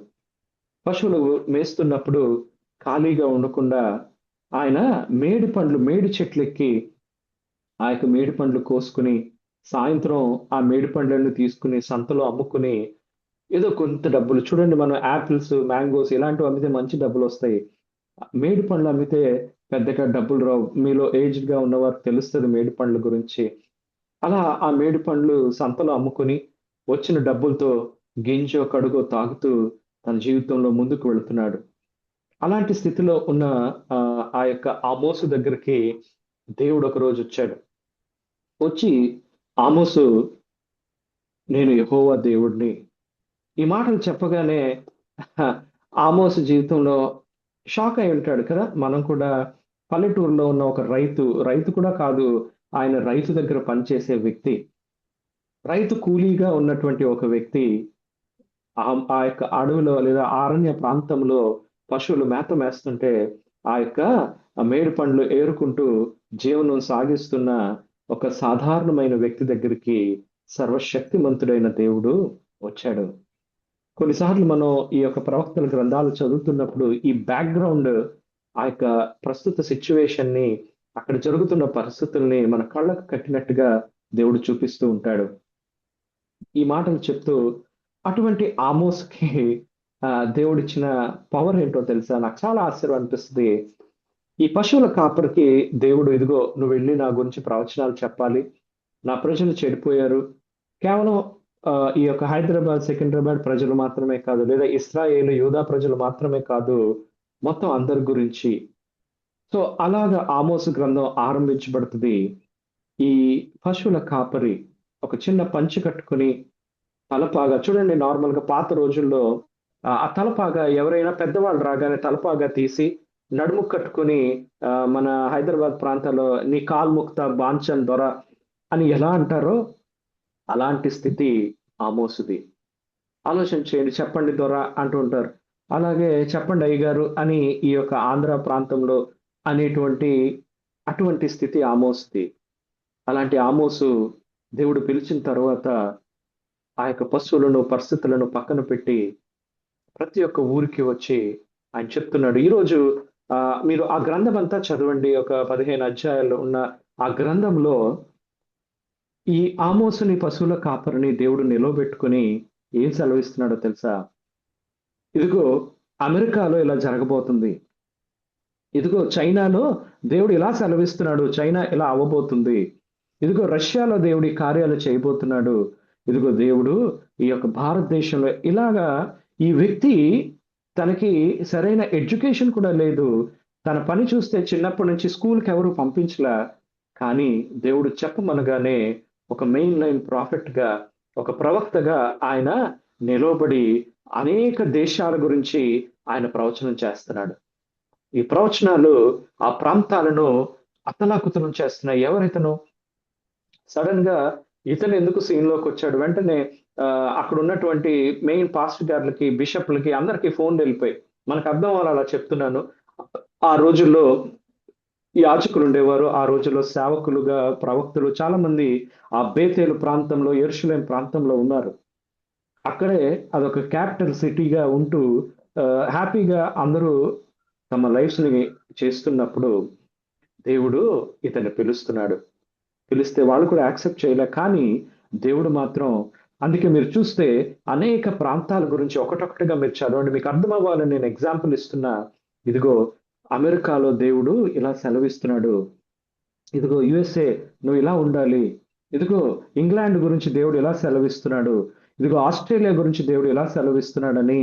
పశువులు మేస్తున్నప్పుడు ఖాళీగా ఉండకుండా ఆయన మేడి చెట్లెక్కి ఆ యొక్క మేడి పండ్లు కోసుకొని, సాయంత్రం ఆ మేడి పండ్లను తీసుకొని సంతలో అమ్ముకుని ఏదో కొంత డబ్బులు, చూడండి మనం యాపిల్స్, మ్యాంగోస్ ఇలాంటివి అమ్మితే మంచి డబ్బులొస్తాయి. మేడి పండ్లు అమ్మితే పెద్దగా డబ్బులు రావు. మీలో ఏజ్డ్‌గా ఉన్నవారికి తెలుస్తది మేడి పండ్ల గురించి. అలా ఆ మేడి పండ్లు సంతలో అమ్ముకొని వచ్చిన డబ్బులతో గింజో, కడుగో తాగుతూ తన జీవితంలో ముందుకు వెళుతున్నాడు. అలాంటి స్థితిలో ఉన్న ఆ యొక్క ఆమోసు దగ్గరికి దేవుడు ఒకరోజొచ్చాడు. వచ్చి, "ఆమోసు, నేను యెహోవా దేవుడిని." ఈ మాటలు చెప్పగానే ఆమోసు జీవితంలో షాక్ అయి ఉంటాడు కదా! మనం కూడా పల్లెటూరులో ఉన్న ఒక రైతు కూడా కాదు. ఆయన రైతు దగ్గర పనిచేసే వ్యక్తి. రైతు కూలీగా ఉన్నటువంటి ఒక వ్యక్తి ఆ యొక్క అడవిలో లేదా అరణ్య ప్రాంతంలో పశువులు మేత మేస్తుంటే, ఆ యొక్క మేడి పండ్లు ఏరుకుంటూ జీవనం సాగిస్తున్న ఒక సాధారణమైన వ్యక్తి దగ్గరికి సర్వశక్తిమంతుడైన దేవుడు వచ్చాడు. కొన్నిసార్లు మనం ఈ యొక్క ప్రవక్తల గ్రంథాలు చదువుతున్నప్పుడు ఈ బ్యాక్‌గ్రౌండ్, ఆ యొక్క ప్రస్తుత సిట్యుయేషన్‌ని, అక్కడ జరుగుతున్న పరిస్థితుల్ని మన కళ్ళకు కట్టినట్టుగా దేవుడు చూపిస్తూ ఉంటాడు. ఈ మాటలు చెప్తూ అటువంటి ఆమోస్‌కి దేవుడిచ్చిన పవర్ ఏంటో తెలుసా? నాకు చాలా ఆశ్చర్యం అనిపిస్తది. ఈ పశువుల కాపరికి దేవుడు, "ఇదిగో నువ్వెళ్లి నా గురించి ప్రవచనాలు చెప్పాలి. నా ప్రజలు చెడిపోయారు." కేవలం ఈ యొక్క హైదరాబాద్, సికింద్రాబాద్ ప్రజలు మాత్రమే కాదు, లేదా ఇశ్రాయేలు, యూదా ప్రజలు మాత్రమే కాదు, మొత్తం అందరి గురించి. సో, అలాగా ఆమోసు గ్రంథం ఆరంభించబడుతది. ఈ పశువుల కాపరి ఒక చిన్న పంచె కట్టుకొని, తలపాగా, చూడండి నార్మల్‌గా పాత రోజుల్లో ఆ తలపాగా ఎవరైనా పెద్దవాళ్ళు రాగానే తలపాగా తీసి నడుముకు కట్టుకొని, మన హైదరాబాద్ ప్రాంతాల్లో "నీ కాలు ముక్తా బాంచన్ దొర" అని ఎలా అంటారో అలాంటి స్థితి ఆమోసుది. ఆలోచన చేయండి. "చెప్పండి దొర" అంటూ ఉంటారు. అలాగే "చెప్పండి అయ్యగారు" అని ఈ యొక్క ఆంధ్ర ప్రాంతంలో అనేటువంటి అటువంటి స్థితి ఆమోసుది. అలాంటి ఆమోసు దేవుడు పిలిచిన తరువాత ఆ యొక్క పశువులను, పరిస్థితులను పక్కన పెట్టి ప్రతి ఒక్క ఊరికి వచ్చి ఆయన చెప్తున్నాడు. ఈరోజు మీరు ఆ గ్రంథం అంతా చదవండి. ఒక 15 అధ్యాయాలు ఉన్న ఆ గ్రంథంలో ఈ ఆమోసుని పశువుల కాపరిని దేవుడు నిలవబెట్టుకొని ఏం సెలవిస్తున్నాడో తెలుసా? ఇదిగో అమెరికాలో ఇలా జరగబోతుంది. ఇదిగో చైనాలో దేవుడు ఇలా సెలవిస్తున్నాడు. చైనా ఇలా అవ్వబోతుంది. ఇదిగో రష్యాలో దేవుడు ఈ కార్యాలు చేయబోతున్నాడు. ఇదిగో దేవుడు ఈ యొక్క భారతదేశంలో ఇలాగా, ఈ వ్యక్తి తనకి సరైన ఎడ్యుకేషన్ కూడా లేదు. తన పని చూస్తే చిన్నప్పటి నుంచి స్కూల్‌కి ఎవరు పంపించలా. కానీ దేవుడు చెప్పమనగానే ఒక మెయిన్ లైన్ ప్రాఫెట్‌గా, ఒక ప్రవక్తగా ఆయన నిలవబడి అనేక దేశాల గురించి ఆయన ప్రవచనం చేస్తున్నాడు. ఈ ప్రవచనాలు ఆ ప్రాంతాలను అతలాకుతలం చేస్తున్నాయి. ఎవరితను? సడెన్‌గా ఇతను ఎందుకు సీన్‌లోకొచ్చాడు? వెంటనే అక్కడ ఉన్నటువంటి మెయిన్ పాస్టర్ గార్లకి, బిషప్‌లకి అందరికి ఫోన్‌లెళ్ళిపోయాయి. మనకు అర్థం అవ్వాలి అలా చెప్తున్నాను. ఆ రోజుల్లో యాజకులు ఉండేవారు. ఆ రోజుల్లో సేవకులుగా ప్రవక్తలు చాలా మంది ఆ బేతేలు ప్రాంతంలో, యెరూషలేం ప్రాంతంలో ఉన్నారు. అక్కడే అదొక క్యాపిటల్ సిటీగా ఉంటూ హ్యాపీగా అందరూ తమ లైఫ్స్ ని చేస్తున్నప్పుడు దేవుడు ఇతన్ని పిలుస్తున్నాడు. పిలిస్తే వాళ్ళు కూడా యాక్సెప్ట్ చేయలే. కానీ దేవుడు మాత్రం, అందుకే మీరు చూస్తే అనేక ప్రాంతాల గురించి ఒకటొకటిగా మీరు చదవండి. మీకు అర్థం అవ్వాలని నేను ఎగ్జాంపుల్ ఇస్తున్నా. ఇదిగో అమెరికాలో దేవుడు ఇలా సెలవిస్తున్నాడు. ఇదిగో యుఎస్ఏ నువ్వు ఇలా ఉండాలి. ఇదిగో ఇంగ్లాండ్ గురించి దేవుడు ఇలా సెలవిస్తున్నాడు. ఇదిగో ఆస్ట్రేలియా గురించి దేవుడు ఇలా సెలవిస్తున్నాడని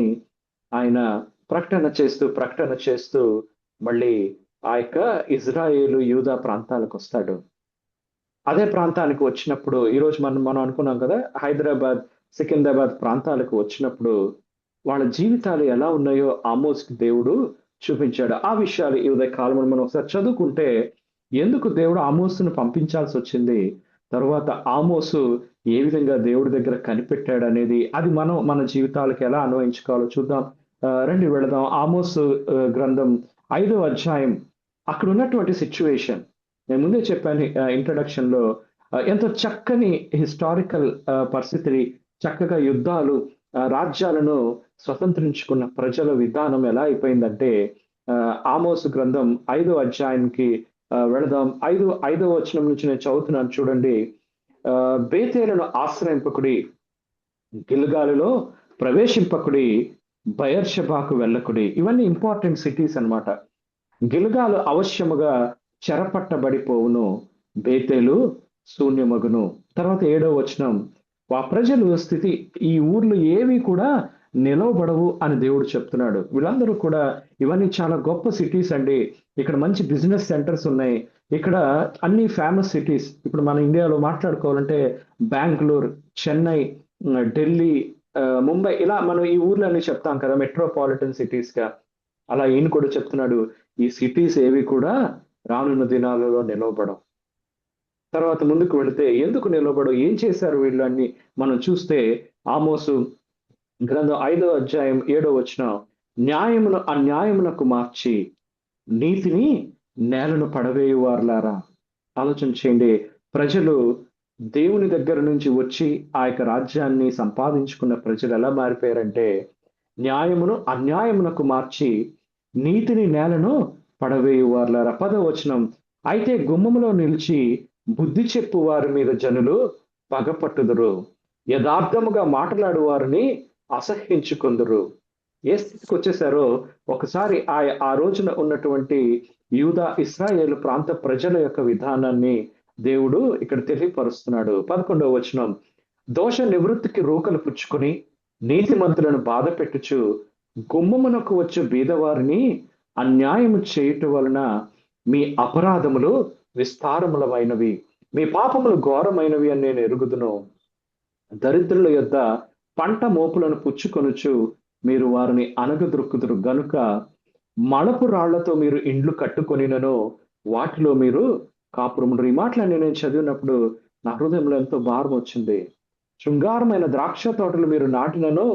ఆయన ప్రకటన చేస్తూ మళ్ళీ ఆ యొక్క ఇజ్రాయేలు యూదా ప్రాంతాలకు వస్తాడు. అదే ప్రాంతానికి వచ్చినప్పుడు ఈరోజు మనం అనుకున్నాం కదా, హైదరాబాద్, సికింద్రాబాద్ ప్రాంతాలకు వచ్చినప్పుడు వాళ్ళ జీవితాలు ఎలా ఉన్నాయో ఆమోస్కి దేవుడు చూపించాడు. ఆ విషయాలు ఈ ఉదయ కాలంలో మనం ఒకసారి చదువుకుంటే ఎందుకు దేవుడు ఆమోసును పంపించాల్సి వచ్చింది, తర్వాత ఆమోసు ఏ విధంగా దేవుడి దగ్గర కనిపెట్టాడు అనేది, అది మనం మన జీవితాలకు ఎలా అన్వయించుకోవాలో చూద్దాం. రండి వెళదాం. ఆమోసు గ్రంథం 5వ అధ్యాయం. అక్కడ ఉన్నటువంటి సిచ్యువేషన్ నేను ముందే చెప్పాను ఇంట్రడక్షన్ లో, ఎంతో చక్కని హిస్టారికల్ పరిస్థితి, చక్కగా యుద్ధాలు, రాజ్యాలను స్వతంత్రించుకున్న ప్రజల విధానం ఎలా అయిపోయిందంటే, ఆమోసు గ్రంథం 5వ అధ్యాయానికి వెళదాం. 5వ వచనం నుంచి నేను చదువుతున్నాను చూడండి. బేతేలును ఆశ్రయింపకుడి, గిల్గాలులో ప్రవేశింపకుడి, బయర్షబాకు వెళ్ళకుడి. ఇవన్నీ ఇంపార్టెంట్ సిటీస్ అన్నమాట. గిల్గాలు అవశ్యముగా చెరపట్టబడిపోవును, బేతేలు శూన్యమగును. తర్వాత 7వ వచనం, ఆ ప్రజలు స్థితి, ఈ ఊర్లు ఏవి కూడా నిలవబడవు అని దేవుడు చెప్తున్నాడు. వీళ్ళందరూ కూడా, ఇవన్నీ చాలా గొప్ప సిటీస్ అండి, ఇక్కడ మంచి బిజినెస్ సెంటర్స్ ఉన్నాయి, ఇక్కడ అన్ని ఫేమస్ సిటీస్. ఇప్పుడు మన ఇండియాలో మాట్లాడుకోవాలంటే బెంగళూరు, చెన్నై, ఢిల్లీ, ముంబై, ఇలా మనం ఈ ఊర్లన్నీ చెప్తాం కదా మెట్రోపాలిటన్ సిటీస్ గా. అలా ఈయన కూడా చెప్తున్నాడు, ఈ సిటీస్ ఏవి కూడా రానున్న దినాలలో నిలవబడవు. తర్వాత ముందుకు వెళితే ఎందుకు నిలబడవు, ఏం చేశారు వీళ్ళు అని మనం చూస్తే, ఆమోసు గ్రంథం 5వ అధ్యాయం 7వ వచనం, న్యాయమును అన్యాయమునకు మార్చి నీతిని నేలను పడవేయువారులారా. ఆలోచన చేయండి. ప్రజలు దేవుని దగ్గర నుంచి వచ్చి ఆ యొక్క రాజ్యాన్ని సంపాదించుకున్న ప్రజలు ఎలా మారిపోయారంటే, న్యాయమును అన్యాయమునకు మార్చి నీతిని నేలను పడవేయువారులారా. 10వ వచనం, అయితే గుమ్మములో నిలిచి బుద్ధి చెప్పు వారి మీద జనులు పగపట్టుదురు, యథార్థముగా మాట్లాడు వారిని అసహ్యించుకొందురు. ఏ స్థితికి వచ్చేసారో ఒకసారి ఆ రోజున ఉన్నటువంటి యూదా, ఇశ్రాయేలు ప్రాంత ప్రజల యొక్క విధానాన్ని దేవుడు ఇక్కడ తెలియపరుస్తున్నాడు. 11వ వచనం, దోష నివృత్తికి రూకలు పుచ్చుకొని నీతిమంతులను బాధ పెట్టుచు గుమ్మమునకు వచ్చు బీదవారిని అన్యాయము చేయుట వలన మీ అపరాధములు విస్తారములమైనవి, మీ పాపములు ఘోరమైనవి అని నేను ఎరుగుదును. దరిద్రుల యొద్ద పంట మోపులను పుచ్చుకొనుచు మీరు వారిని అనగదొరుకుదురు గనుక మళపు రాళ్లతో మీరు ఇండ్లు కట్టుకొనినను వాటిలో మీరు కాపురముండ్రు. ఈ మాటలన్నీ నేను చదివినప్పుడు నా హృదయంలో ఎంతో భారం వచ్చింది. శృంగారమైన ద్రాక్ష తోటలు మీరు నాటినను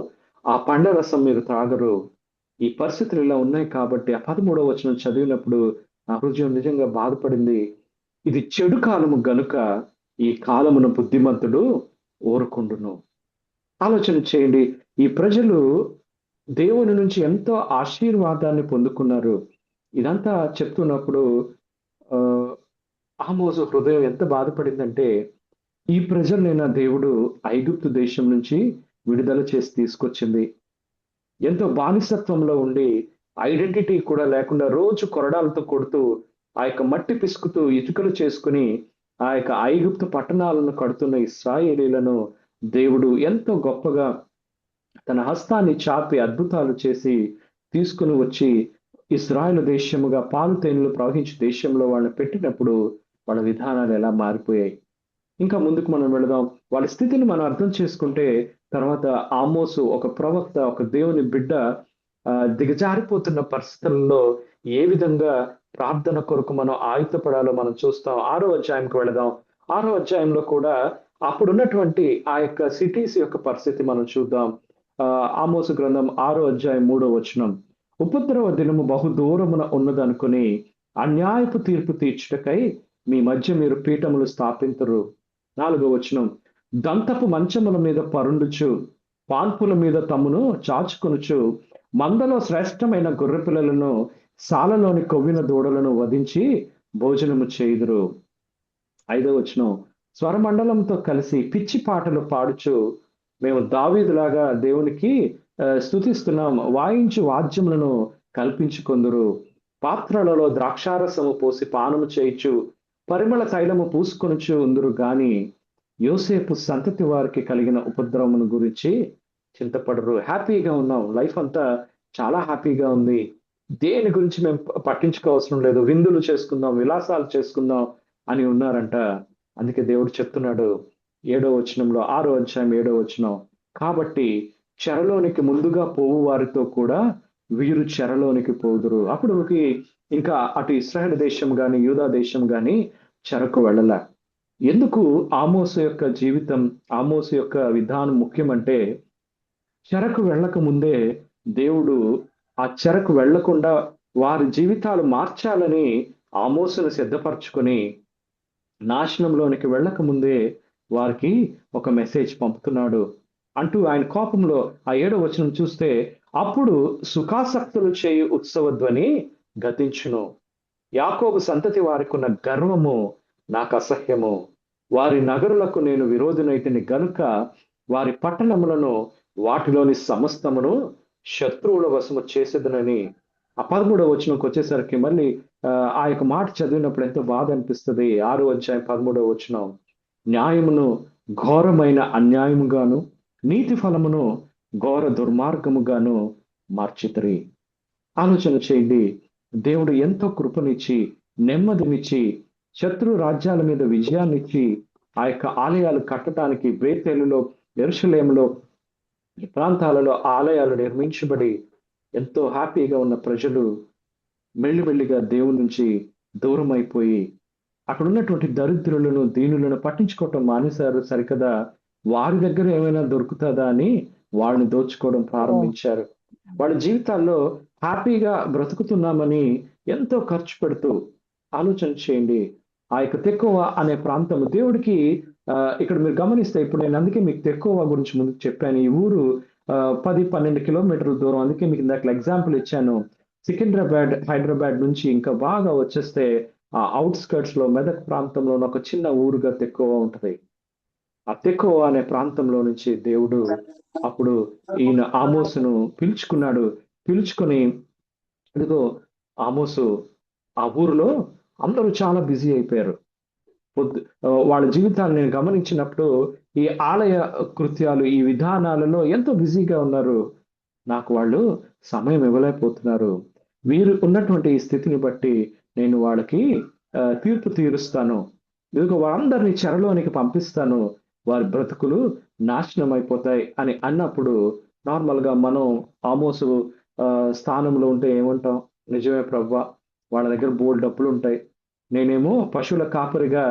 ఆ పండ్ల రసం మీరు త్రాగరు. ఈ పరిస్థితులు ఇలా ఉన్నాయి కాబట్టి ఆ 13వ వచనం చదివినప్పుడు నా హృదయం నిజంగా బాధపడింది. ఇది చెడు కాలము గనుక ఈ కాలమును బుద్ధిమంతుడు ఓరుకుండును. ఆలోచన చేయండి. ఈ ప్రజలు దేవుని నుంచి ఎంతో ఆశీర్వాదాన్ని పొందుకున్నారు. ఇదంతా చెప్తున్నప్పుడు ఆమోసు హృదయం ఎంత బాధపడిందంటే, ఈ ప్రజలైనా దేవుడు ఐగుప్తు దేశం నుంచి విడుదల చేసి తీసుకొచ్చింది. ఎంతో బానిసత్వంలో ఉండి ఐడెంటిటీ కూడా లేకుండా రోజు కొరడాలతో కొడుతూ ఆ యొక్క మట్టి పిసుకుతూ ఇటుకలు చేసుకుని ఆ యొక్క ఐగుప్తు పట్టణాలను కడుతున్న ఇశ్రాయేలీలను దేవుడు ఎంతో గొప్పగా తన హస్తాన్ని చాపి అద్భుతాలు చేసి తీసుకుని వచ్చి ఇశ్రాయేలు దేశముగా పాలు తేనెలు ప్రవహించే దేశంలో వాళ్ళని పెట్టినప్పుడు వాళ్ళ విధానాలు ఎలా మారిపోయాయి. ఇంకా ముందుకు మనం వెళదాం. వాళ్ళ స్థితిని మనం అర్థం చేసుకుంటే తర్వాత ఆమోసు ఒక ప్రవక్త, ఒక దేవుని బిడ్డ దిగజారిపోతున్న పరిస్థితుల్లో ఏ విధంగా ప్రార్థన కొరకు మనం ఆయుధపడాలో మనం చూస్తాం. 6వ అధ్యాయంకి వెళదాం. 6వ అధ్యాయంలో కూడా అప్పుడున్నటువంటి ఆ యొక్క సిటీస్ యొక్క పరిస్థితి మనం చూద్దాం. ఆమోసు గ్రంథం 6వ అధ్యాయం 3వ వచనం, ఉపద్రవ దినము బహు దూరమున ఉన్నదనుకుని అన్యాయపు తీర్పు తీర్చుటకై మీ మధ్య మీరు పీఠములు స్థాపింతురు. 4వ వచనం, దంతపు మంచముల మీద పరుండుచు పాన్పుల మీద తమ్మును చాచుకొనుచు మందలో శ్రేష్టమైన గొర్రెపిల్లలను సాలలోని కొవ్విన దూడలను వధించి భోజనము చేయుదురు. 5వ వచనం, స్వరమండలంతో కలిసి పిచ్చి పాటలు పాడుచు మేము దావీదులాగా దేవునికి స్తుతిస్తున్నాం, వాయించు వాద్యములను కల్పించుకొందురు. పాత్రలలో ద్రాక్షారసము పోసి పానము చేయుచు పరిమళ తైలము పూసుకొనుచు ఉందురు గాని యోసేపు సంతతి వారికి కలిగిన ఉపద్రవమును గురించి చింతపడరు. హ్యాపీగా ఉన్నాం, లైఫ్ అంతా చాలా హ్యాపీగా ఉంది, దేని గురించి మేము పట్టించుకోవాల్సిన లేదు, విందులు చేసుకుందాం, విలాసాలు చేసుకుందాం అని ఉన్నారంట. అందుకే దేవుడు చెప్తున్నాడు 7వ వచనంలో, 6వ అధ్యాయం 7వ వచనం, కాబట్టి చెరలోనికి ముందుగా పోవు వారితో కూడా వీరు చెరలోనికి పోదురు. అప్పుడు ఇంకా అటు ఇశ్రాయేల్ దేశం గాని యూదా దేశం గాని చెరకు వెళ్ళల. ఎందుకు ఆమోసు యొక్క జీవితం, ఆమోసు యొక్క విధానం ముఖ్యమంటే, చెరకు వెళ్ళక ముందే దేవుడు ఆ చెరకు వెళ్లకుండా వారి జీవితాలు మార్చాలని ఆమోసును సిద్ధపరచుకొని నాశనంలోనికి వెళ్ళక ముందే వారికి ఒక మెసేజ్ పంపుతున్నాడు అంటూ ఆయన కోపంలో ఆ 7వ వచనం చూస్తే, అప్పుడు సుఖాసక్తులు చేయు ఉత్సవధ్వని గతించును, యాకోబు సంతతి వారికి ఉన్న గర్వము నాకు అసహ్యము, వారి నగరులకు నేను విరోధునైతిని గనుక వారి పట్టణములను వాటిలోని సమస్తమును శత్రువుల వశము చేసేదనని. ఆ 13వ వచనంకి వచ్చేసరికి మళ్ళీ ఆ యొక్క మాట చదివినప్పుడు ఎంతో బాధ అనిపిస్తుంది. 6వ అధ్యాయం 13వ వచనం, న్యాయమును ఘోరమైన అన్యాయముగాను నీతి ఫలమును ఘోర దుర్మార్గముగాను మార్చితిరి. ఆలోచన చేయండి, దేవుడు ఎంతో కృపనిచ్చి నెమ్మదినిచ్చి శత్రు రాజ్యాల మీద విజయాన్నిచ్చి ఆ యొక్క ఆలయాలు కట్టడానికి బేతేలులో, యెరూషలేములో ఈ ప్రాంతాలలో ఆలయాలు నిర్మించబడి ఎంతో హ్యాపీగా ఉన్న ప్రజలు మెల్లిమెల్లిగా దేవుని నుంచి దూరం అయిపోయి అక్కడ ఉన్నటువంటి దరిద్రులను దీనులను పట్టించుకోవటం మానేశారు. సరికదా వారి దగ్గర ఏమైనా దొరుకుతుందా అని వాళ్ళని దోచుకోవడం ప్రారంభించారు. వాళ్ళ జీవితాల్లో హ్యాపీగా బ్రతుకుతున్నామని ఎంతో ఖర్చు పెడుతూ, ఆలోచన చేయండి, ఆ యొక్క తెకోవ అనే ప్రాంతం దేవుడికి ఇక్కడ మీరు గమనిస్తే, ఇప్పుడు నేను అందుకే మీకు తెకోవ గురించి ముందు చెప్పాను. ఈ ఊరు 10-12 కిలోమీటర్ల దూరం. అందుకే మీకు ఇందాక ఎగ్జాంపుల్ ఇచ్చాను. సికింద్రాబాద్, హైదరాబాద్ నుంచి ఇంకా బాగా వచ్చేస్తే ఆ అవుట్స్కర్ట్స్ లో మెదక్ ప్రాంతంలో ఒక చిన్న ఊరుగా తెకోవ ఉంటది. ఆ తెకోవ అనే ప్రాంతంలో నుంచి దేవుడు అప్పుడు ఈయన ఆమోసును పిలుచుకున్నాడు. పిలుచుకొని ఇదిగో ఆమోసు, ఆ ఊరిలో అందరూ చాలా బిజీ అయిపోయారు. వాళ్ళ జీవితాన్ని నేను గమనించినప్పుడు ఈ ఆలయ కృత్యాలు, ఈ విధానాలలో ఎంతో బిజీగా ఉన్నారు. నాకు వాళ్ళు సమయం ఇవ్వలేకపోతున్నారు. వీరు ఉన్నటువంటి ఈ స్థితిని బట్టి నేను వాళ్ళకి తీర్పు తీరుస్తాను, ఇదిగో వారందరినీ చెరలోనికి పంపిస్తాను, వారి బ్రతుకులు నాశనం అయిపోతాయి అని అన్నప్పుడు నార్మల్గా మనం ఆమోసు స్థానంలో ఉంటే ఏమంటాం? నిజమే ప్రభువా, వాళ్ళ దగ్గర బోల్డ్ డబ్బులు ఉంటాయి, నేనేమో పశువుల కాపరిగా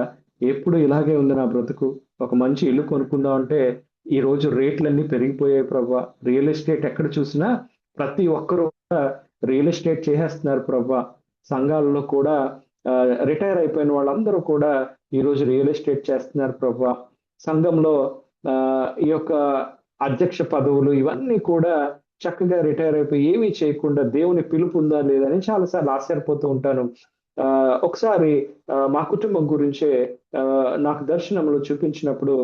ఎప్పుడు ఇలాగే ఉంది నా బ్రతుకు, ఒక మంచి ఇల్లు కొనుక్కుందాం అంటే ఈ రోజు రేట్లన్నీ పెరిగిపోయాయి ప్రభువా, రియల్ ఎస్టేట్ ఎక్కడ చూసినా ప్రతి ఒక్కరూ కూడా రియల్ ఎస్టేట్ చేసేస్తున్నారు ప్రభువా, సంఘాలలో కూడా రిటైర్ అయిపోయిన వాళ్ళందరూ కూడా ఈరోజు రియల్ ఎస్టేట్ చేస్తున్నారు ప్రభువా, సంఘంలో ఈ యొక్క అధ్యక్ష పదవులు ఇవన్నీ కూడా చక్కగా రిటైర్ అయిపోయి ఏమీ చేయకుండా దేవుని పిలుపు ఉందా లేదని చాలాసార్లు ఆశ్చర్యపోతూ ఉంటాను. ఒకసారి మా కుటుంబం గురించే నాకు దర్శనంలో చూపించినప్పుడు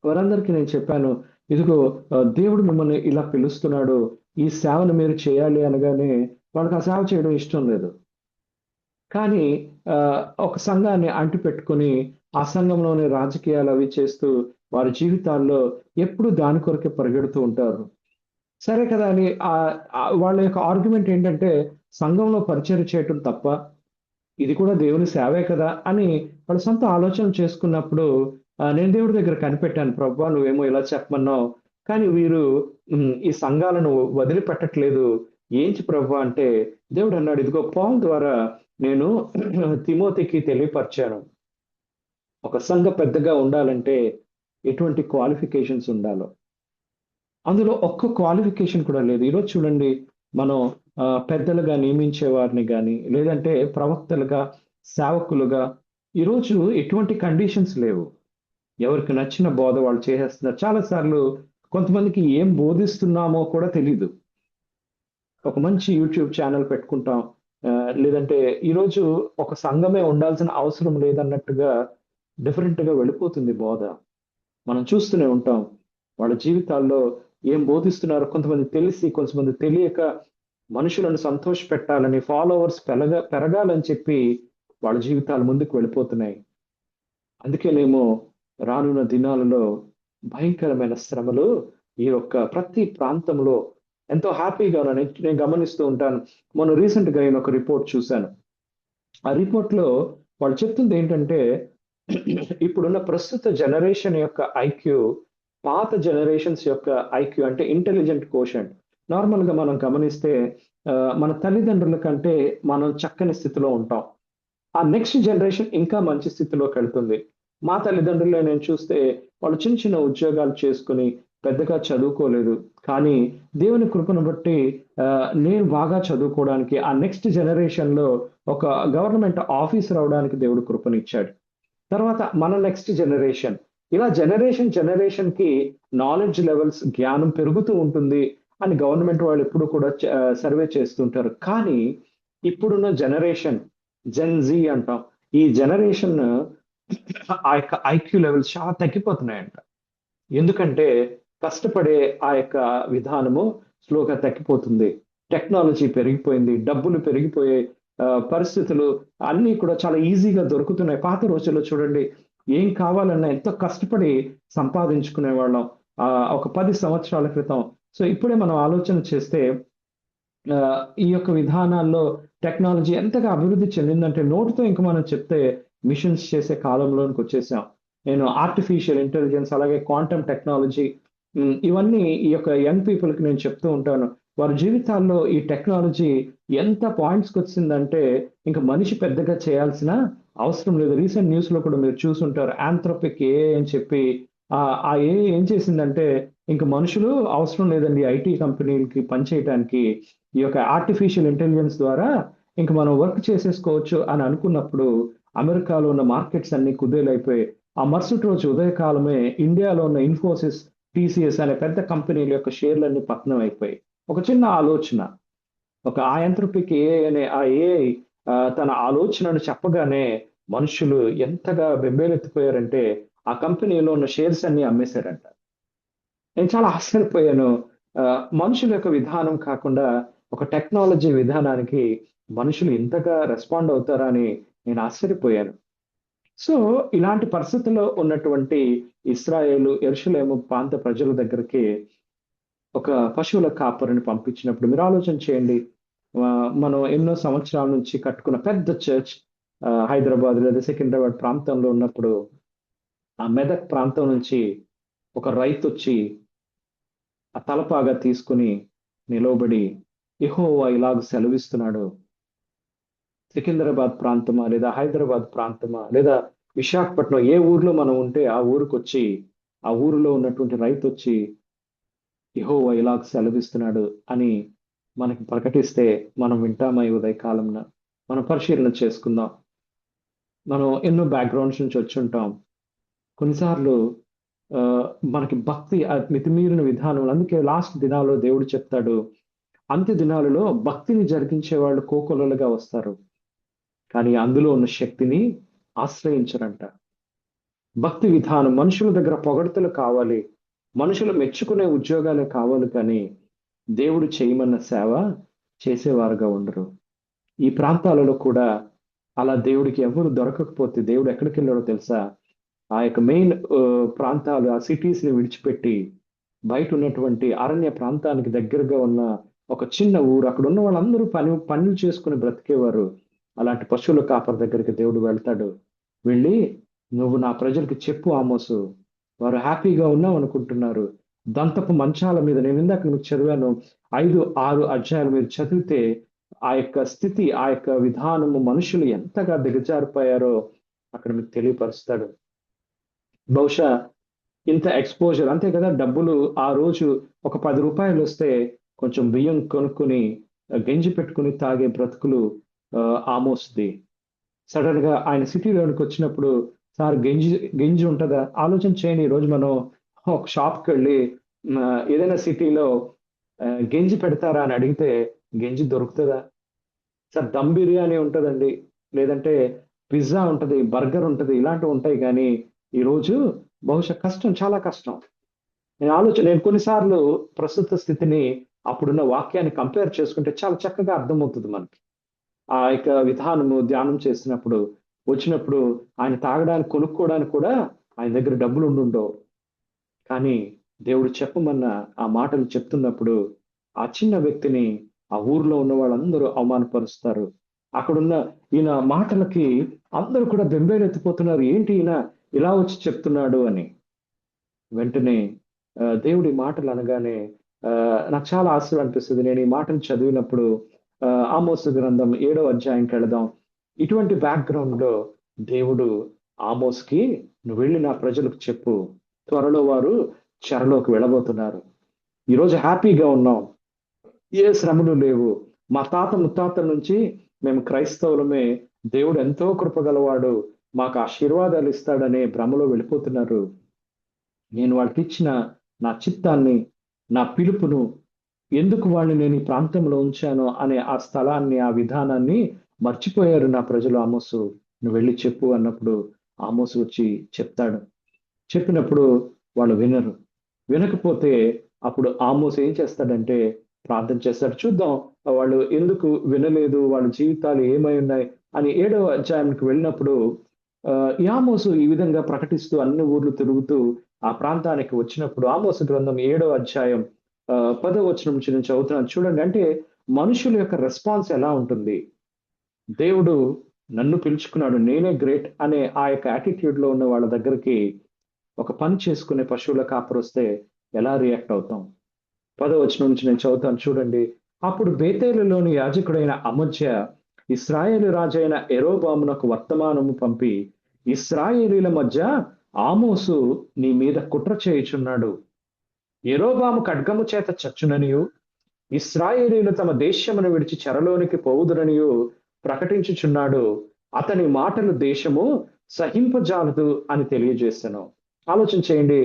వారందరికీ నేను చెప్పాను, ఇదిగో దేవుడు మిమ్మల్ని ఇలా పిలుస్తున్నాడు, ఈ సేవను మీరు చేయాలి అనగానే వాళ్ళకి ఆ సేవ చేయడం ఇష్టం లేదు. కానీ ఒక సంఘాన్ని అంటి పెట్టుకొని ఆ సంఘంలోని రాజకీయాలు అవి చేస్తూ వారి జీవితాల్లో ఎప్పుడు దాని కొరకే పరిగెడుతూ ఉంటారు. సరే కదా అని వాళ్ళ యొక్క ఆర్గ్యుమెంట్ ఏంటంటే, సంఘంలో పరిచయం చేయటం తప్ప, ఇది కూడా దేవుని సేవే కదా అని వాళ్ళ సొంత ఆలోచన చేసుకున్నప్పుడు నేను దేవుడి దగ్గర కనిపెట్టాను, ప్రభువా నువ్వేమో ఇలా చెప్పమన్నావు, కానీ వీరు ఈ సంఘాలను వదిలిపెట్టట్లేదు, ఏంటి ప్రభువా అంటే, దేవుడు అన్నాడు, ఇదిగో పౌలు ద్వారా నేను తిమోతికి తెలియపరిచాను, ఒక సంఘ పెద్దగా ఉండాలంటే ఎటువంటి క్వాలిఫికేషన్స్ ఉండాలో, అందులో ఒక్క క్వాలిఫికేషన్ కూడా లేదు. ఈరోజు చూడండి, మనం పెద్దలుగా నియమించే వారిని కానీ, లేదంటే ప్రవక్తలుగా, సేవకులుగా ఈరోజు ఎటువంటి కండిషన్స్ లేవు. ఎవరికి నచ్చిన బోధ వాళ్ళు చేసేస్తున్నారు. చాలా సార్లు కొంతమందికి ఏం బోధిస్తున్నామో కూడా తెలీదు. ఒక మంచి యూట్యూబ్ ఛానల్ పెట్టుకుంటాం. లేదంటే ఈరోజు ఒక సంఘమే ఉండాల్సిన అవసరం లేదన్నట్టుగా డిఫరెంట్‌గా వెళ్ళిపోతుంది బోధ. మనం చూస్తూనే ఉంటాం. వాళ్ళ జీవితాల్లో ఏం బోధిస్తున్నారో కొంతమంది తెలిసి, కొంతమంది తెలియక మనుషులను సంతోషపెట్టాలని, ఫాలోవర్స్ పెరగాలని చెప్పి వాళ్ళ జీవితాలు ముందుకు వెళ్ళిపోతున్నాయి. అందుకేనేమో రానున్న దినాలలో భయంకరమైన శ్రమలు ఈ యొక్క ప్రతి ప్రాంతంలో ఎంతో హ్యాపీగా నేను గమనిస్తూ ఉంటాను. మొన్న రీసెంట్‌గా నేను ఒక రిపోర్ట్ చూశాను. ఆ రిపోర్ట్‌లో వాళ్ళు చెప్తుంది ఏంటంటే, ఇప్పుడున్న ప్రస్తుత జనరేషన్ యొక్క ఐక్యూ పాత జనరేషన్స్ యొక్క ఐక్యూ అంటే ఇంటెలిజెంట్ కోషెంట్. నార్మల్‌గా మనం గమనిస్తే మన తల్లిదండ్రుల కంటే మనం చక్కని స్థితిలో ఉంటాం. ఆ నెక్స్ట్ జనరేషన్ ఇంకా మంచి స్థితిలోకెళ్తుంది. మా తల్లిదండ్రులే నేను చూస్తే వాళ్ళు చిన్న చిన్న ఉద్యోగాలు చేసుకొని పెద్దగా చదువుకోలేదు. కానీ దేవుని కృపను బట్టి నేను బాగా చదువుకోవడానికి ఆ నెక్స్ట్ జనరేషన్‌లో ఒక గవర్నమెంట్ ఆఫీసర్ అవ్వడానికి దేవుడు కృపనిచ్చాడు. తర్వాత మన నెక్స్ట్ జనరేషన్. ఇలా జనరేషన్‌కి నాలెడ్జ్ లెవెల్స్ జ్ఞానం పెరుగుతూ ఉంటుంది అని గవర్నమెంట్ వాళ్ళు ఎప్పుడు కూడా సర్వే చేస్తుంటారు. కానీ ఇప్పుడున్న జనరేషన్ జెన్ జీ అంటాం. ఈ జనరేషన్ ఆ యొక్క ఐక్యూ లెవెల్స్ చాలా తగ్గిపోతున్నాయంట. ఎందుకంటే కష్టపడే ఆ యొక్క విధానము స్లోగా తగ్గిపోతుంది. టెక్నాలజీ పెరిగిపోయింది. డబ్బులు పెరిగిపోయాయి. పరిస్థితులు అన్నీ కూడా చాలా ఈజీగా దొరుకుతున్నాయి. పాత రోజుల్లో చూడండి ఏం కావాలన్నా ఎంతో కష్టపడి సంపాదించుకునేవాళ్ళం. ఒక 10 సంవత్సరాల క్రితం. సో ఇప్పుడే మనం ఆలోచన చేస్తే ఈ యొక్క విధానాల్లో టెక్నాలజీ ఎంతగా అభివృద్ధి చెందిందంటే నోటితో ఇంక మనం చెప్తే మిషన్స్ చేసే కాలంలోనికొచ్చేసాం. నేను ఆర్టిఫిషియల్ ఇంటెలిజెన్స్ అలాగే క్వాంటమ్ టెక్నాలజీ ఇవన్నీ ఈ యొక్క యంగ్ పీపుల్‌కి నేను చెప్తూ ఉంటాను. వారి జీవితాల్లో ఈ టెక్నాలజీ ఎంత పాయింట్స్‌కొచ్చిందంటే ఇంక మనిషి పెద్దగా చేయాల్సిన అవసరం లేదు. రీసెంట్ న్యూస్‌లో కూడా మీరు చూసుంటారు. ఆంథ్రోపిక్ ఏఐ అని చెప్పి ఆ ఏఐ ఏం చేసిందంటే ఇంక మనుషులు అవసరం లేదండి ఐటీ కంపెనీలకి పనిచేయటానికి. ఈ యొక్క ఆర్టిఫిషియల్ ఇంటెలిజెన్స్ ద్వారా ఇంక మనం వర్క్ చేసేసుకోవచ్చు అని అనుకున్నప్పుడు అమెరికాలో ఉన్న మార్కెట్స్ అన్నీ కుదేలైపోయాయి. ఆ మరుసటి రోజు ఉదయకాలమే ఇండియాలో ఉన్న ఇన్ఫోసిస్, టీసీఎస్ అనే పెద్ద కంపెనీల యొక్క షేర్‌లన్నీ పతనం అయిపోయాయి. ఒక చిన్న ఆలోచన. ఒక ఆయాంత్రిక్ ఏఐ అనే ఆ ఏఐ తన ఆలోచనను చెప్పగానే మనుషులు ఎంతగా బెంబేలెత్తిపోయారంటే ఆ కంపెనీలో ఉన్న షేర్స్ అన్నీ అమ్మేశారంట. నేను చాలా ఆశ్చర్యపోయాను. మనుషుల యొక్క విధానం కాకుండా ఒక టెక్నాలజీ విధానానికి మనుషులు ఇంతగా రెస్పాండ్ అవుతారా అని నేను ఆశ్చర్యపోయాను. సో ఇలాంటి పరిస్థితుల్లో ఉన్నటువంటి ఇశ్రాయేలు, యెరూషలేము ప్రాంత ప్రజల దగ్గరికి ఒక పశువుల కాపరిని పంపించినప్పుడు మీరు ఆలోచన చేయండి. మనం ఎన్నో సంవత్సరాల నుంచి కట్టుకున్న పెద్ద చర్చ్ హైదరాబాద్ లేదా సికింద్రాబాద్ ప్రాంతంలో ఉన్నప్పుడు ఆ మెదక్ ప్రాంతం నుంచి ఒక రైతొచ్చి ఆ తలపాగా తీసుకొని నిలవబడి యెహోవా ఇలాగ సెలవిస్తున్నాడు. సికింద్రాబాద్ ప్రాంతమా లేదా హైదరాబాద్ ప్రాంతమా లేదా విశాఖపట్నం ఏ ఊర్లో మనం ఉంటే ఆ ఊరికొచ్చి ఆ ఊరిలో ఉన్నటువంటి రైతొచ్చి యెహోవా ఇలాగ సెలవిస్తున్నాడు అని మనకి ప్రకటిస్తే మనం వింటామా ఈ ఉదయకాలంన? మనం పరిశీలన చేసుకుందాం. మనం ఎన్నో బ్యాక్‌గ్రౌండ్స్ నుంచి వచ్చుంటాం. కొన్నిసార్లు మనకి భక్తి మితిమీరిన విధానం అందుకే లాస్ట్ దినాల్లో దేవుడు చెప్తాడు. అంత్య దినాలలో భక్తిని జరిగించే వాళ్ళు కోకొల్లలుగా వస్తారు. కానీ అందులో ఉన్న శక్తిని ఆశ్రయించరంట. భక్తి విధానం మనుషుల దగ్గర పొగడ్తలు కావాలి. మనుషులు మెచ్చుకునే ఉద్యోగాలే కావాలి కానీ దేవుడు చేయమన్న సేవ చేసేవారుగా ఉండరు. ఈ ప్రాంతాలలో కూడా అలా దేవుడికి ఎవరు దొరకకపోతే దేవుడు ఎక్కడికెళ్ళాడో తెలుసా? ఆ యొక్క మెయిన్ ప్రాంతాలు ఆ సిటీస్‌ని విడిచిపెట్టి బయట ఉన్నటువంటి అరణ్య ప్రాంతానికి దగ్గరగా ఉన్న ఒక చిన్న ఊరు అక్కడ ఉన్న వాళ్ళందరూ పనులు చేసుకొని బ్రతికేవారు. అలాంటి పశువుల కాపరి దగ్గరికి దేవుడు వెళ్తాడు. వెళ్ళి నువ్వు నా ప్రజలకి చెప్పు ఆమోసు. వారు హ్యాపీగా ఉన్నాం అనుకుంటున్నారు. దంతపు మంచాల మీద నేను ఇందాక మీకు చదివాను. 5, 6 అధ్యాయాలు మీరు చదివితే ఆ యొక్క స్థితి, ఆ యొక్క విధానము మనుషులు ఎంతగా దిగజారిపోయారో అక్కడ మీకు తెలియపరుస్తాడు. బహుశా ఇంత ఎక్స్‌పోజర్ అంతే కదా! డబ్బులు ఆ రోజు ఒక రూ. 10 వస్తే కొంచెం బియ్యం కొనుక్కుని గంజి పెట్టుకుని తాగే బ్రతుకులు ఆమోస్ది. సడన్ గా ఆయన సిటీలోనికి వచ్చినప్పుడు, సార్ గంజి ఉంటుందా? ఆలోచన చేయండి. ఈరోజు మనం ఒక షాప్కి వెళ్ళి ఏదైనా సిటీలో గంజి పెడతారా అని అడిగితే గంజి దొరుకుతుందా? సార్ దమ్ బిర్యానీ ఉంటుందండి, లేదంటే పిజ్జా ఉంటుంది, బర్గర్ ఉంటుంది, ఇలాంటివి ఉంటాయి. కానీ ఈరోజు బహుశా కష్టం, చాలా కష్టం. నేను కొన్నిసార్లు ప్రస్తుత స్థితిని అప్పుడున్న వాక్యాన్ని కంపేర్ చేసుకుంటే చాలా చక్కగా అర్థమవుతుంది మనకి. ఆ యొక్క విధానము ధ్యానం చేసినప్పుడు వచ్చినప్పుడు ఆయన తాగడానికి కొనుక్కోవడానికి కూడా ఆయన దగ్గర డబ్బులు ఉండుండవు. కానీ దేవుడు చెప్పమన్న ఆ మాటలు చెప్తున్నప్పుడు ఆ చిన్న వ్యక్తిని ఆ ఊర్లో ఉన్న వాళ్ళందరూ అవమానపరుస్తారు. అక్కడున్న ఈయన మాటలకి అందరూ కూడా బెంబేలెత్తిపోతున్నారు. ఏంటి ఈయన ఇలా వచ్చి చెప్తున్నాడు అని. వెంటనే దేవుడి మాటలు అనగానే నాకు చాలా ఆశ్చర్యం అనిపిస్తుంది. నేను ఈ మాటలు చదివినప్పుడు ఆమోసు గ్రంథం 7వ అధ్యాయంకి వెళదాం. ఇటువంటి బ్యాక్గ్రౌండ్ లో దేవుడు ఆమోస్కి, నువ్వు వెళ్ళి నా ప్రజలకు చెప్పు, త్వరలో వారు చెరలోకి వెళ్ళబోతున్నారు. ఈరోజు హ్యాపీగా ఉన్నాం, ఏ శ్రమలు లేవు, మా తాత ముత్తాతల నుంచి మేము క్రైస్తవులమే, దేవుడు ఎంతో కృపగలవాడు, మాకు ఆశీర్వాదాలు ఇస్తాడనే భ్రమలో వెళ్ళిపోతున్నారు. నేను వాళ్ళకి ఇచ్చిన నా చిత్తాన్ని, నా పిలుపును, ఎందుకు వాళ్ళని నేను ఈ ప్రాంతంలో ఉంచాను అనే ఆ స్థలాన్ని, ఆ విధానాన్ని మర్చిపోయారు నా ప్రజలు. ఆమోసు, నువ్వు వెళ్ళి చెప్పు అన్నప్పుడు ఆమోసు వచ్చి చెప్తాడు. చెప్పినప్పుడు వాళ్ళు వినరు. వినకపోతే అప్పుడు ఆమోసు ఏం చేస్తాడంటే ప్రార్థన చేస్తాడు. చూద్దాం వాళ్ళు ఎందుకు వినలేదు, వాళ్ళ జీవితాలు ఏమై ఉన్నాయి అని 7వ అధ్యాయానికి వెళ్ళినప్పుడు ఈ ఆమోసు ఈ విధంగా ప్రకటిస్తూ అన్ని ఊర్లు తిరుగుతూ ఆ ప్రాంతానికి వచ్చినప్పుడు ఆమోసు గ్రంథం 7వ అధ్యాయం 10వ వచనం నుంచి నేను చదువుతున్నాను. చూడండి, అంటే మనుషుల యొక్క రెస్పాన్స్ ఎలా ఉంటుంది. దేవుడు నన్ను పిలుచుకున్నాడు, నేనే గ్రేట్ అనే ఆ యొక్క యాటిట్యూడ్ లో ఉన్న వాళ్ళ దగ్గరికి ఒక పని చేసుకునే పశువుల కాపరి వస్తే ఎలా రియాక్ట్ అవుతాం? 10వ వచనం నుంచి నేను చదువుతాను, చూడండి. అప్పుడు బేతేలులోని యాజకుడైన అమజ్య ఇశ్రాయేలు రాజైన యెరోబామునకు వర్తమానము పంపి, ఇశ్రాయేలీల మధ్య ఆమోసు నీ మీద కుట్ర చేయుచున్నాడు, యెరోబాము ఖడ్గము చేత చచ్చుననియు ఇశ్రాయేలీలు తమ దేశమును విడిచి చెరలోనికి పోవుదురనియు ప్రకటించుచున్నాడు, అతని మాటలు దేశము సహింపజాలదు అని తెలియజేస్తాను. ఆలోచన చేయండి,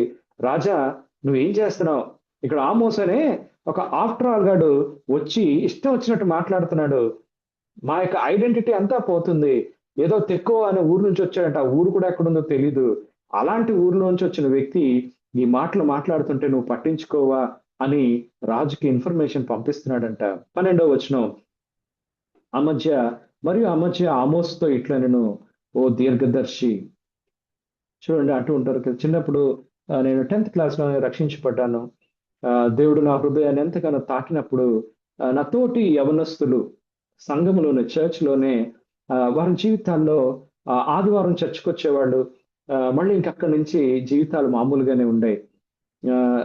రాజా నువ్వేం చేస్తున్నావు? ఇక్కడ ఆమోస్ అనే ఒక ఆఫ్టర్ ఆల్ గాడు వచ్చి ఇష్టం వచ్చినట్టు మాట్లాడుతున్నాడు. మా యొక్క ఐడెంటిటీ అంతా పోతుంది. ఏదో తెక్కో అనే ఊరు నుంచి వచ్చాడంట, ఆ ఊరు కూడా ఎక్కడుందో తెలీదు. అలాంటి ఊర్లోంచి వచ్చిన వ్యక్తి ఈ మాటలు మాట్లాడుతుంటే నువ్వు పట్టించుకోవా అని రాజుకి ఇన్ఫర్మేషన్ పంపిస్తున్నాడంట. 12వ వచనం, అమజ్య ఆమోస్తో ఇట్లా నేను, ఓ దీర్ఘదర్శి. చూడండి, అంటూ ఉంటారు కదా, చిన్నప్పుడు నేను 10th క్లాస్లో రక్షించబడ్డాను. దేవుడు నా హృదయాన్ని ఎంతగానో తాకినప్పుడు నా తోటి యవనస్తులు సంఘములోనే, చర్చ్లోనే వారి జీవితాల్లో ఆదివారం చర్చ్కి వచ్చేవాళ్ళు. మళ్ళీ ఇంకక్కడి నుంచి జీవితాలు మామూలుగానే ఉండాయి.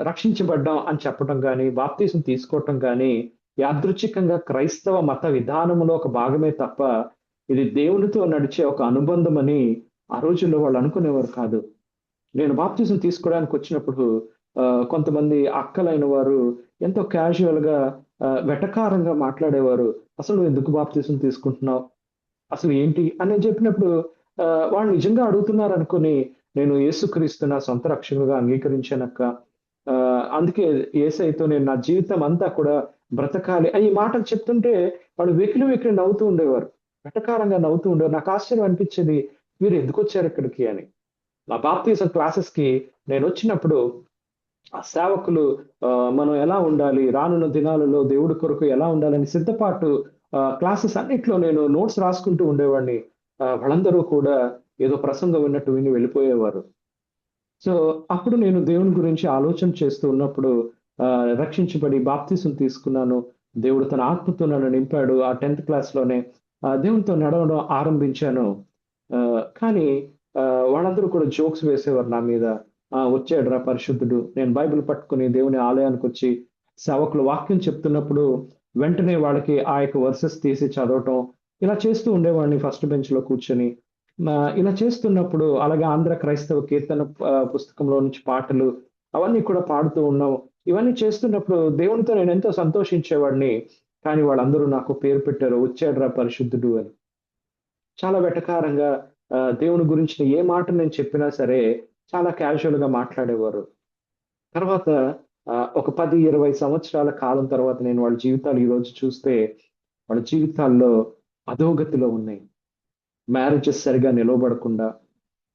రక్షించబడ్డాం అని చెప్పడం కానీ, బాప్తీసం తీసుకోవటం కానీ యాదృచ్ఛికంగా క్రైస్తవ మత విధానంలో ఒక భాగమే తప్ప ఇది దేవునితో నడిచే ఒక అనుబంధం అని ఆ రోజుల్లో వాళ్ళు అనుకునేవారు కాదు. నేను బాప్తీసం తీసుకోవడానికి వచ్చినప్పుడు కొంతమంది అక్కలైన వారు ఎంతో క్యాజువల్ గా వెటకారంగా మాట్లాడేవారు. అసలు నువ్వు ఎందుకు బాప్తీసం తీసుకుంటున్నావు, అసలు ఏంటి అని చెప్పినప్పుడు వాళ్ళు నిజంగా అడుగుతున్నారు అనుకుని నేను యేసుక్రీస్తు నా సొంత రక్షకుగా అంగీకరించానక్క, అందుకే యేసయ్యతో నేను నా జీవితం అంతా కూడా బ్రతకాలి ఈ మాటలు చెప్తుంటే వాళ్ళు వెకిలి నవ్వుతూ ఉండేవారు, వెటకారంగా నవ్వుతూ ఉండేవారు. నాకు ఆశ్చర్యం అనిపించేది, వీరు ఎందుకు వచ్చారు ఇక్కడికి అని. నా బాప్తీసం క్లాసెస్ కి నేను వచ్చినప్పుడు ఆ సేవకులు మనం ఎలా ఉండాలి, రానున్న దినాలలో దేవుడి కొరకు ఎలా ఉండాలని సిద్ధపాటు క్లాసెస్ అన్నిట్లో నేను నోట్స్ రాసుకుంటూ ఉండేవాడిని. వాళ్ళందరూ కూడా ఏదో ప్రసంగం విన్నట్టు విని వెళ్ళిపోయేవారు. సో అప్పుడు నేను దేవుని గురించి ఆలోచన చేస్తూ ఉన్నప్పుడు రక్షించబడి బాప్తీసం తీసుకున్నాను. దేవుడు తన ఆత్మతో నన్ను నింపాడు. ఆ 10th క్లాస్లోనే దేవునితో నడవడం ఆరంభించాను. కానీ వాళ్ళందరూ కూడా జోక్స్ వేసేవారు నా మీద. వచ్చాడు రా పరిశుద్ధుడు. నేను బైబిల్ పట్టుకుని దేవుని ఆలయానికి వచ్చి సేవకులు వాక్యం చెప్తున్నప్పుడు వెంటనే వాళ్ళకి ఆ యొక్క వర్సెస్ తీసి చదవటం ఇలా చేస్తూ ఉండేవాడిని ఫస్ట్ బెంచ్ లో కూర్చొని. ఇలా చేస్తున్నప్పుడు అలాగే ఆంధ్ర క్రైస్తవ కీర్తన పుస్తకంలో నుంచి పాటలు అవన్నీ కూడా పాడుతూ ఉన్నాం. ఇవన్నీ చేస్తున్నప్పుడు దేవునితో నేను ఎంతో సంతోషించేవాడిని. కానీ వాళ్ళందరూ నాకు పేరు పెట్టారు, వచ్చాడురా పరిశుద్ధుడు అని. చాలా వెటకారంగా దేవుని గురించిన ఏ మాట నేను చెప్పినా సరే చాలా క్యాజువల్‌గా మాట్లాడేవారు. తర్వాత ఒక 10, 20 సంవత్సరాల కాలం తర్వాత నేను వాళ్ళ జీవితాలు ఈరోజు చూస్తే, వాళ్ళ జీవితాల్లో అధోగతిలో ఉన్నాయి. మ్యారేజెస్ సరిగ్గా నిలవబడకుండా,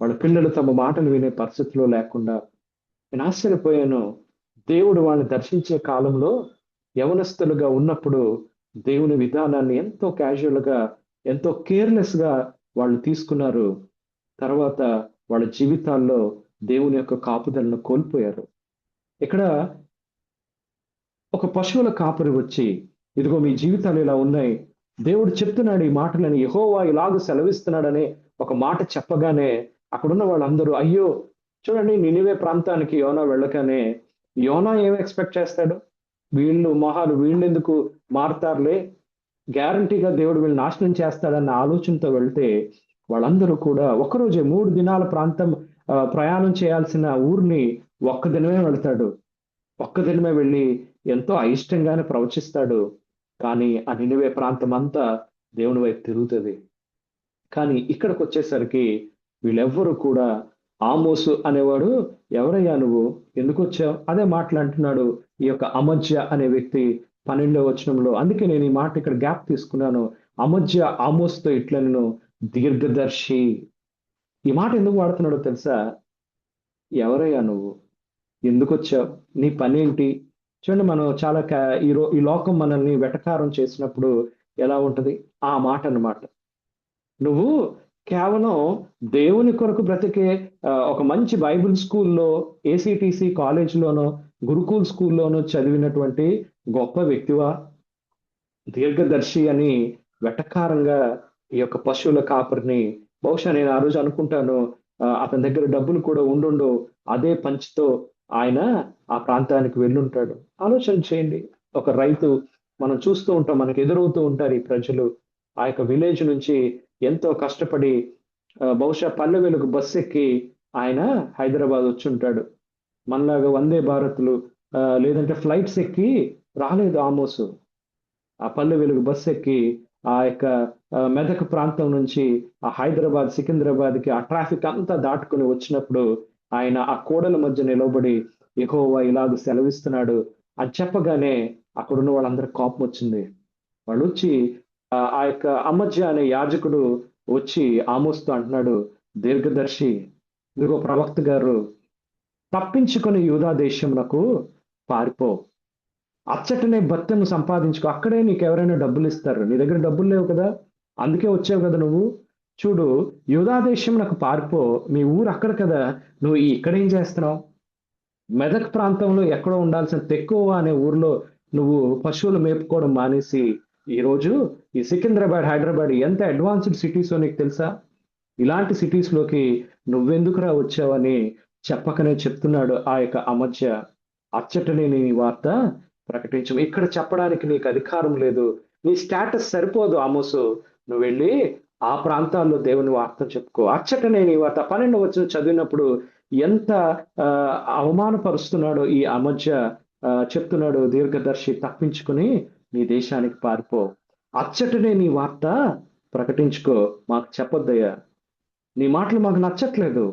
వాళ్ళ పిల్లలు తమ మాటలు వినే పరిస్థితిలో లేకుండా, నేను ఆశ్చర్యపోయాను. దేవుడు వాళ్ళని దర్శించే కాలంలో యవనస్తులుగా ఉన్నప్పుడు దేవుని విధానాన్ని ఎంతో క్యాజువల్‌గా, ఎంతో కేర్‌లెస్‌గా వాళ్ళు తీసుకున్నారు. తర్వాత వాళ్ళ జీవితాల్లో దేవుని యొక్క కాపుదలను కోల్పోయారు. ఇక్కడ ఒక పశువుల కాపరి వచ్చి, ఇదిగో మీ జీవితాలు ఇలా ఉన్నాయి. దేవుడు చెప్తున్నాడు ఈ మాటలని, యెహోవా ఇలాగ సెలవిస్తున్నాడనే ఒక మాట చెప్పగానే అక్కడున్న వాళ్ళందరూ అయ్యో! చూడండి నినివే ప్రాంతానికి యోనా వెళ్ళగానే యోనా ఏం ఎక్స్‌పెక్ట్ చేస్తాడు? వీళ్ళెందుకు మారుతారులే, గ్యారంటీగా దేవుడు వీళ్ళని నాశనం చేస్తాడన్న ఆలోచనతో వెళ్తే, వాళ్ళందరూ కూడా ఒక్కరోజే 3 దినాల ప్రయాణం చేయాల్సిన ఊరిని ఒక్క దినమే వెళ్తాడు. ఒక్క దినమే వెళ్ళి ఎంతో అయిష్టంగానే ప్రవచిస్తాడు. కానీ ఆ నినివే ప్రాంతం అంతా దేవుని వైపు తిరుగుతది. కానీ ఇక్కడికొచ్చేసరికి వీళ్ళెవ్వరూ కూడా, ఆమోసు అనేవాడు, ఎవరయ్యా నువ్వు? ఎందుకొచ్చావు? అదే మాటలంటున్నాడు ఈ యొక్క అమజ్య అనే వ్యక్తి 12వ వచనంలో. అందుకే నేను ఈ మాట ఇక్కడ గ్యాప్ తీసుకున్నాను. అమజ్య ఆమోసుతో ఇట్లనెను, దీర్ఘదర్శి. ఈ మాట ఎందుకు వాడుతున్నాడో తెలుసా? ఎవరయ్యా నువ్వు? ఎందుకొచ్చావు? నీ పనేంటి? చూడండి, మనం చాలా ఈ లోకం మనల్ని వెటకారం చేసినప్పుడు ఎలా ఉంటది? ఆ మాట అన్నమాట. నువ్వు కేవలం దేవుని కొరకు బ్రతికే ఒక మంచి బైబిల్ స్కూల్లో, ఏసీటీసీ కాలేజ్‌లోనో, గురుకుల్ స్కూల్లోనో చదివినటువంటి గొప్ప వ్యక్తివా? దీర్ఘదర్శి అని వెటకారంగా ఈ యొక్క పశువుల కాపరిని, బహుశా నేను ఆ రోజు అనుకుంటాను, అతని దగ్గర డబ్బులు కూడా ఉండుండవు. అదే పంచితో ఆయన ఆ ప్రాంతానికి వెళ్ళుంటాడు. ఆలోచన చేయండి. ఒక రైతు, మనం చూస్తూ ఉంటాం, మనకు ఎదురవుతూ ఉంటారు ఈ ప్రజలు. ఆ యొక్క విలేజ్ నుంచి ఎంతో కష్టపడి బహుశా పల్లె వెలుగు బస్సు ఎక్కి ఆయన హైదరాబాద్ వచ్చుంటాడు. మనలాగా వందే భారత్‌లు లేదంటే ఫ్లైట్స్ ఎక్కి రాలేదు ఆమోసు. ఆ పల్లె వెలుగు బస్సు ఎక్కి ఆ యొక్క మెదక్ ప్రాంతం నుంచి ఆ హైదరాబాద్, సికింద్రాబాద్‌కి ఆ ట్రాఫిక్ అంతా దాటుకొని వచ్చినప్పుడు ఆయన ఆ కోడల మధ్య నిలబడి యెహోవా ఇలాగ సెలవిస్తున్నాడు అని చెప్పగానే అక్కడున్న వాళ్ళందరికి కోపం వచ్చింది. వాళ్ళొచ్చి ఆ యొక్క అమజ్య అనే యాజకుడు వచ్చి ఆమోస్‌తో అంటున్నాడు, దీర్ఘదర్శి, ఇదిగో ప్రవక్త గారు, తప్పించుకొని యూదా దేశమునకు పారిపో. అచ్చటనే భత్యము సంపాదించుకో. అక్కడే నీకెవరైనా డబ్బులిస్తారు. నీ దగ్గర డబ్బులు లేవు కదా! అందుకే వచ్చావు కదా నువ్వు. చూడు, యూదా దేశమునకు పారిపో. నీ ఊరు అక్కడ కదా! నువ్వు ఇక్కడేం చేస్తున్నావు? మెదక్ ప్రాంతంలో ఎక్కడో ఉండాల్సిన తెక్కువ అనే ఊర్లో నువ్వు పశువులు మేపుకోవడం మానేసి, ఈరోజు ఈ సికింద్రాబాద్, హైదరాబాద్ ఎంత అడ్వాన్స్డ్ సిటీసో నీకు తెలుసా? ఇలాంటి సిటీస్‌లోకి నువ్వెందుకురా వచ్చావని చెప్పకనే చెప్తున్నాడు ఆ యొక్క అమజ్య. అచ్చటనే నీ వార్త ప్రకటించము. ఇక్కడ చెప్పడానికి నీకు అధికారం లేదు. నీ స్టేటస్ సరిపోదు ఆమోసు. నువ్వెళ్ళి ఆ ప్రాంతాల్లో దేవుని వార్త చెప్పుకో. అచ్చటనే నీ వార్త. 12వ వచనం చదివినప్పుడు ఎంత అవమానపరుస్తున్నాడో ఈ అమజ్య. చెప్తున్నాడు, దీర్ఘదర్శి, తప్పించుకొని నీ దేశానికి పారిపో. అచ్చటనే నీ వార్త ప్రకటించుకో. మాకు చెప్పొద్దయ్యా. నీ మాటలు మాకు నచ్చట్లేదు.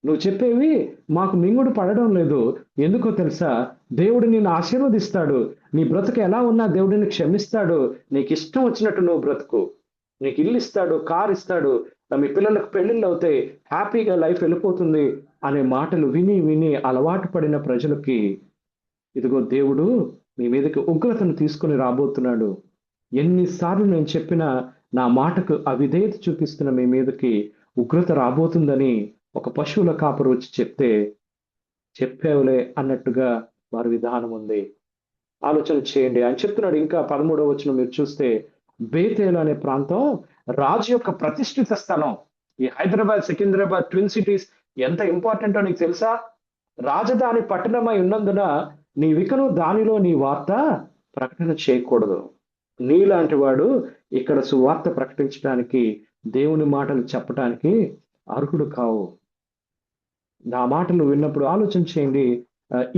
నువ్వు చెప్పేవి మాకు మింగుడు పడడం లేదు. ఎందుకో తెలుసా? దేవుడు నిన్ను ఆశీర్వదిస్తాడు. నీ బ్రతుకు ఎలా ఉన్నా దేవుడు నిన్ను క్షమిస్తాడు. నీకు ఇష్టం వచ్చినట్టు నువ్వు బ్రతుకు. నీకు ఇల్లు ఇస్తాడు, కారు ఇస్తాడు, మీ పిల్లలకు పెళ్ళిళ్ళు అవుతాయి, హ్యాపీగా లైఫ్ వెళ్ళిపోతుంది అనే మాటలు విని విని అలవాటు పడిన ప్రజలకి, ఇదిగో దేవుడు మీ మీదకి ఉగ్రతను తీసుకొని రాబోతున్నాడు. ఎన్నిసార్లు నేను చెప్పినా నా మాటకు అవిధేయత చూపిస్తున్న మీ మీదకి ఉగ్రత రాబోతుందని ఒక పశువుల కాపరు వచ్చి చెప్తే, చెప్పావులే అన్నట్టుగా వారి విధానం ఉంది. ఆలోచన చేయండి. ఆయన చెప్తున్నాడు ఇంకా 13వ వచనం మీరు చూస్తే, బేతేలు అనే ప్రాంతం రాజు యొక్క ప్రతిష్ఠిత స్థలం. ఈ హైదరాబాద్, సికింద్రాబాద్ ట్విన్ సిటీస్ ఎంత ఇంపార్టెంటో నీకు తెలుసా? రాజధాని పట్టణమై ఉన్నందున నీవికను దానిలో నీ వార్త ప్రకటన చేయకూడదు. నీలాంటి వాడు ఇక్కడ సువార్త ప్రకటించడానికి, దేవుని మాటలు చెప్పడానికి అర్హుడు కావు. నా మాటలు విన్నప్పుడు ఆలోచన చేయండి.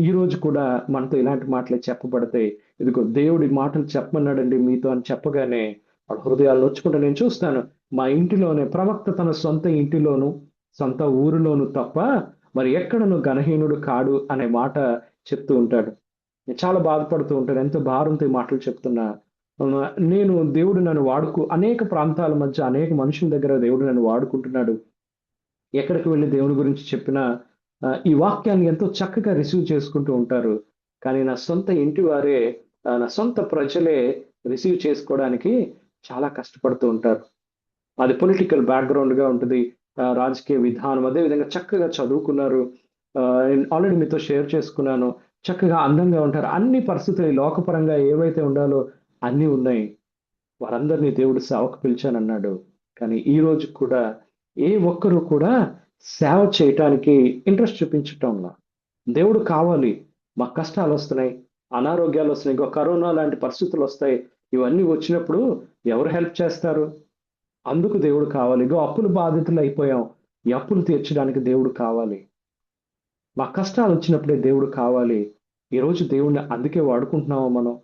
ఈ రోజు కూడా మనతో ఇలాంటి మాటలే చెప్పబడతాయి. ఇదిగో దేవుడి మాటలు చెప్పమన్నాడండి మీతో అని చెప్పగానే వాళ్ళ హృదయాలు నొచ్చుకుంటే నేను చూస్తాను. మా ఇంటిలోనే ప్రవక్త తన సొంత ఇంటిలోను సొంత ఊరిలోను తప్ప మరి ఎక్కడను ఘనహీనుడు కాడు అనే మాట చెప్తూ ఉంటాడు. నేను చాలా బాధపడుతూ ఉంటాను. ఎంతో భారంతో ఈ మాటలు చెప్తున్నా. నేను దేవుడు నన్ను అనేక ప్రాంతాల మధ్య అనేక మనుషుల దగ్గర దేవుడు నన్ను వాడుకుంటున్నాడు. ఎక్కడికి వెళ్ళి దేవుని గురించి చెప్పినా ఈ వాక్యాన్ని ఎంతో చక్కగా రిసీవ్ చేసుకుంటూ ఉంటారు. కానీ నా సొంత ఇంటి వారే, నా సొంత ప్రజలే రిసీవ్ చేసుకోవడానికి చాలా కష్టపడుతూ ఉంటారు. అది పొలిటికల్ బ్యాక్గ్రౌండ్‌గా ఉంటది. రాజకీయ విధానం అదే విధంగా చక్కగా చదువుకున్నారు. నేను ఆల్రెడీ మీతో షేర్ చేసుకున్నాను. చక్కగా అందంగా ఉంటారు. అన్ని పరిస్థితులు ఈ లోకపరంగా ఏవైతే ఉండాలో అన్నీ ఉన్నాయి. వారందరినీ దేవుడు సేవకు పిలిచానన్నాడు. కానీ ఈ రోజు కూడా ఏ ఒక్కరు కూడా సేవ చేయటానికి ఇంట్రెస్ట్ చూపించటంలా. దేవుడు కావాలి. మాకు కష్టాలు వస్తున్నాయి, అనారోగ్యాలు వస్తున్నాయి, ఇంకో కరోనా లాంటి పరిస్థితులు వస్తాయి. ఇవన్నీ వచ్చినప్పుడు ఎవరు హెల్ప్ చేస్తారు? అందుకు దేవుడు కావాలి. ఇగో అప్పుల బాధితులు అయిపోయాం. ఈ అప్పులు తీర్చడానికి దేవుడు కావాలి. మా కష్టాలు వచ్చినప్పుడే దేవుడు కావాలి. ఈరోజు దేవుడిని అందుకే వాడుకుంటున్నామా మనం?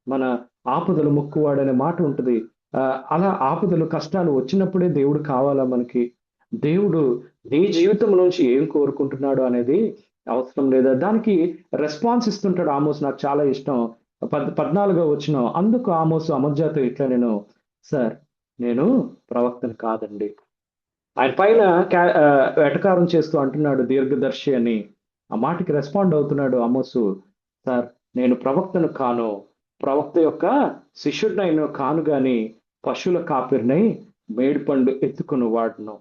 మన ఆపదలు మొక్కువాడనే మాట ఉంటుంది. అలా ఆపదలు కష్టాలు వచ్చినప్పుడే దేవుడు కావాలా మనకి? దేవుడు నీ జీవితం నుంచి ఏం కోరుకుంటున్నాడు అనేది అవసరం లేదా? దానికి రెస్పాన్స్ ఇస్తుంటాడు ఆమోస్. నాకు చాలా ఇష్టం. 14వ వచనం. అందుకు ఆమోసు అమజ్యాతో ఇట్లా సార్ నేను ప్రవక్తను కాదండి. ఆయన పైన వెటకారం చేస్తూ అంటున్నాడు దీర్ఘదర్శి అని. ఆ మాటకి రెస్పాండ్ అవుతున్నాడు ఆమోసు. సార్ నేను ప్రవక్తను కాను, ప్రవక్త యొక్క శిష్యుడినైనా కాను గాని పశువుల కాపిరినై మేడిపండు ఎత్తుకుని వాడును.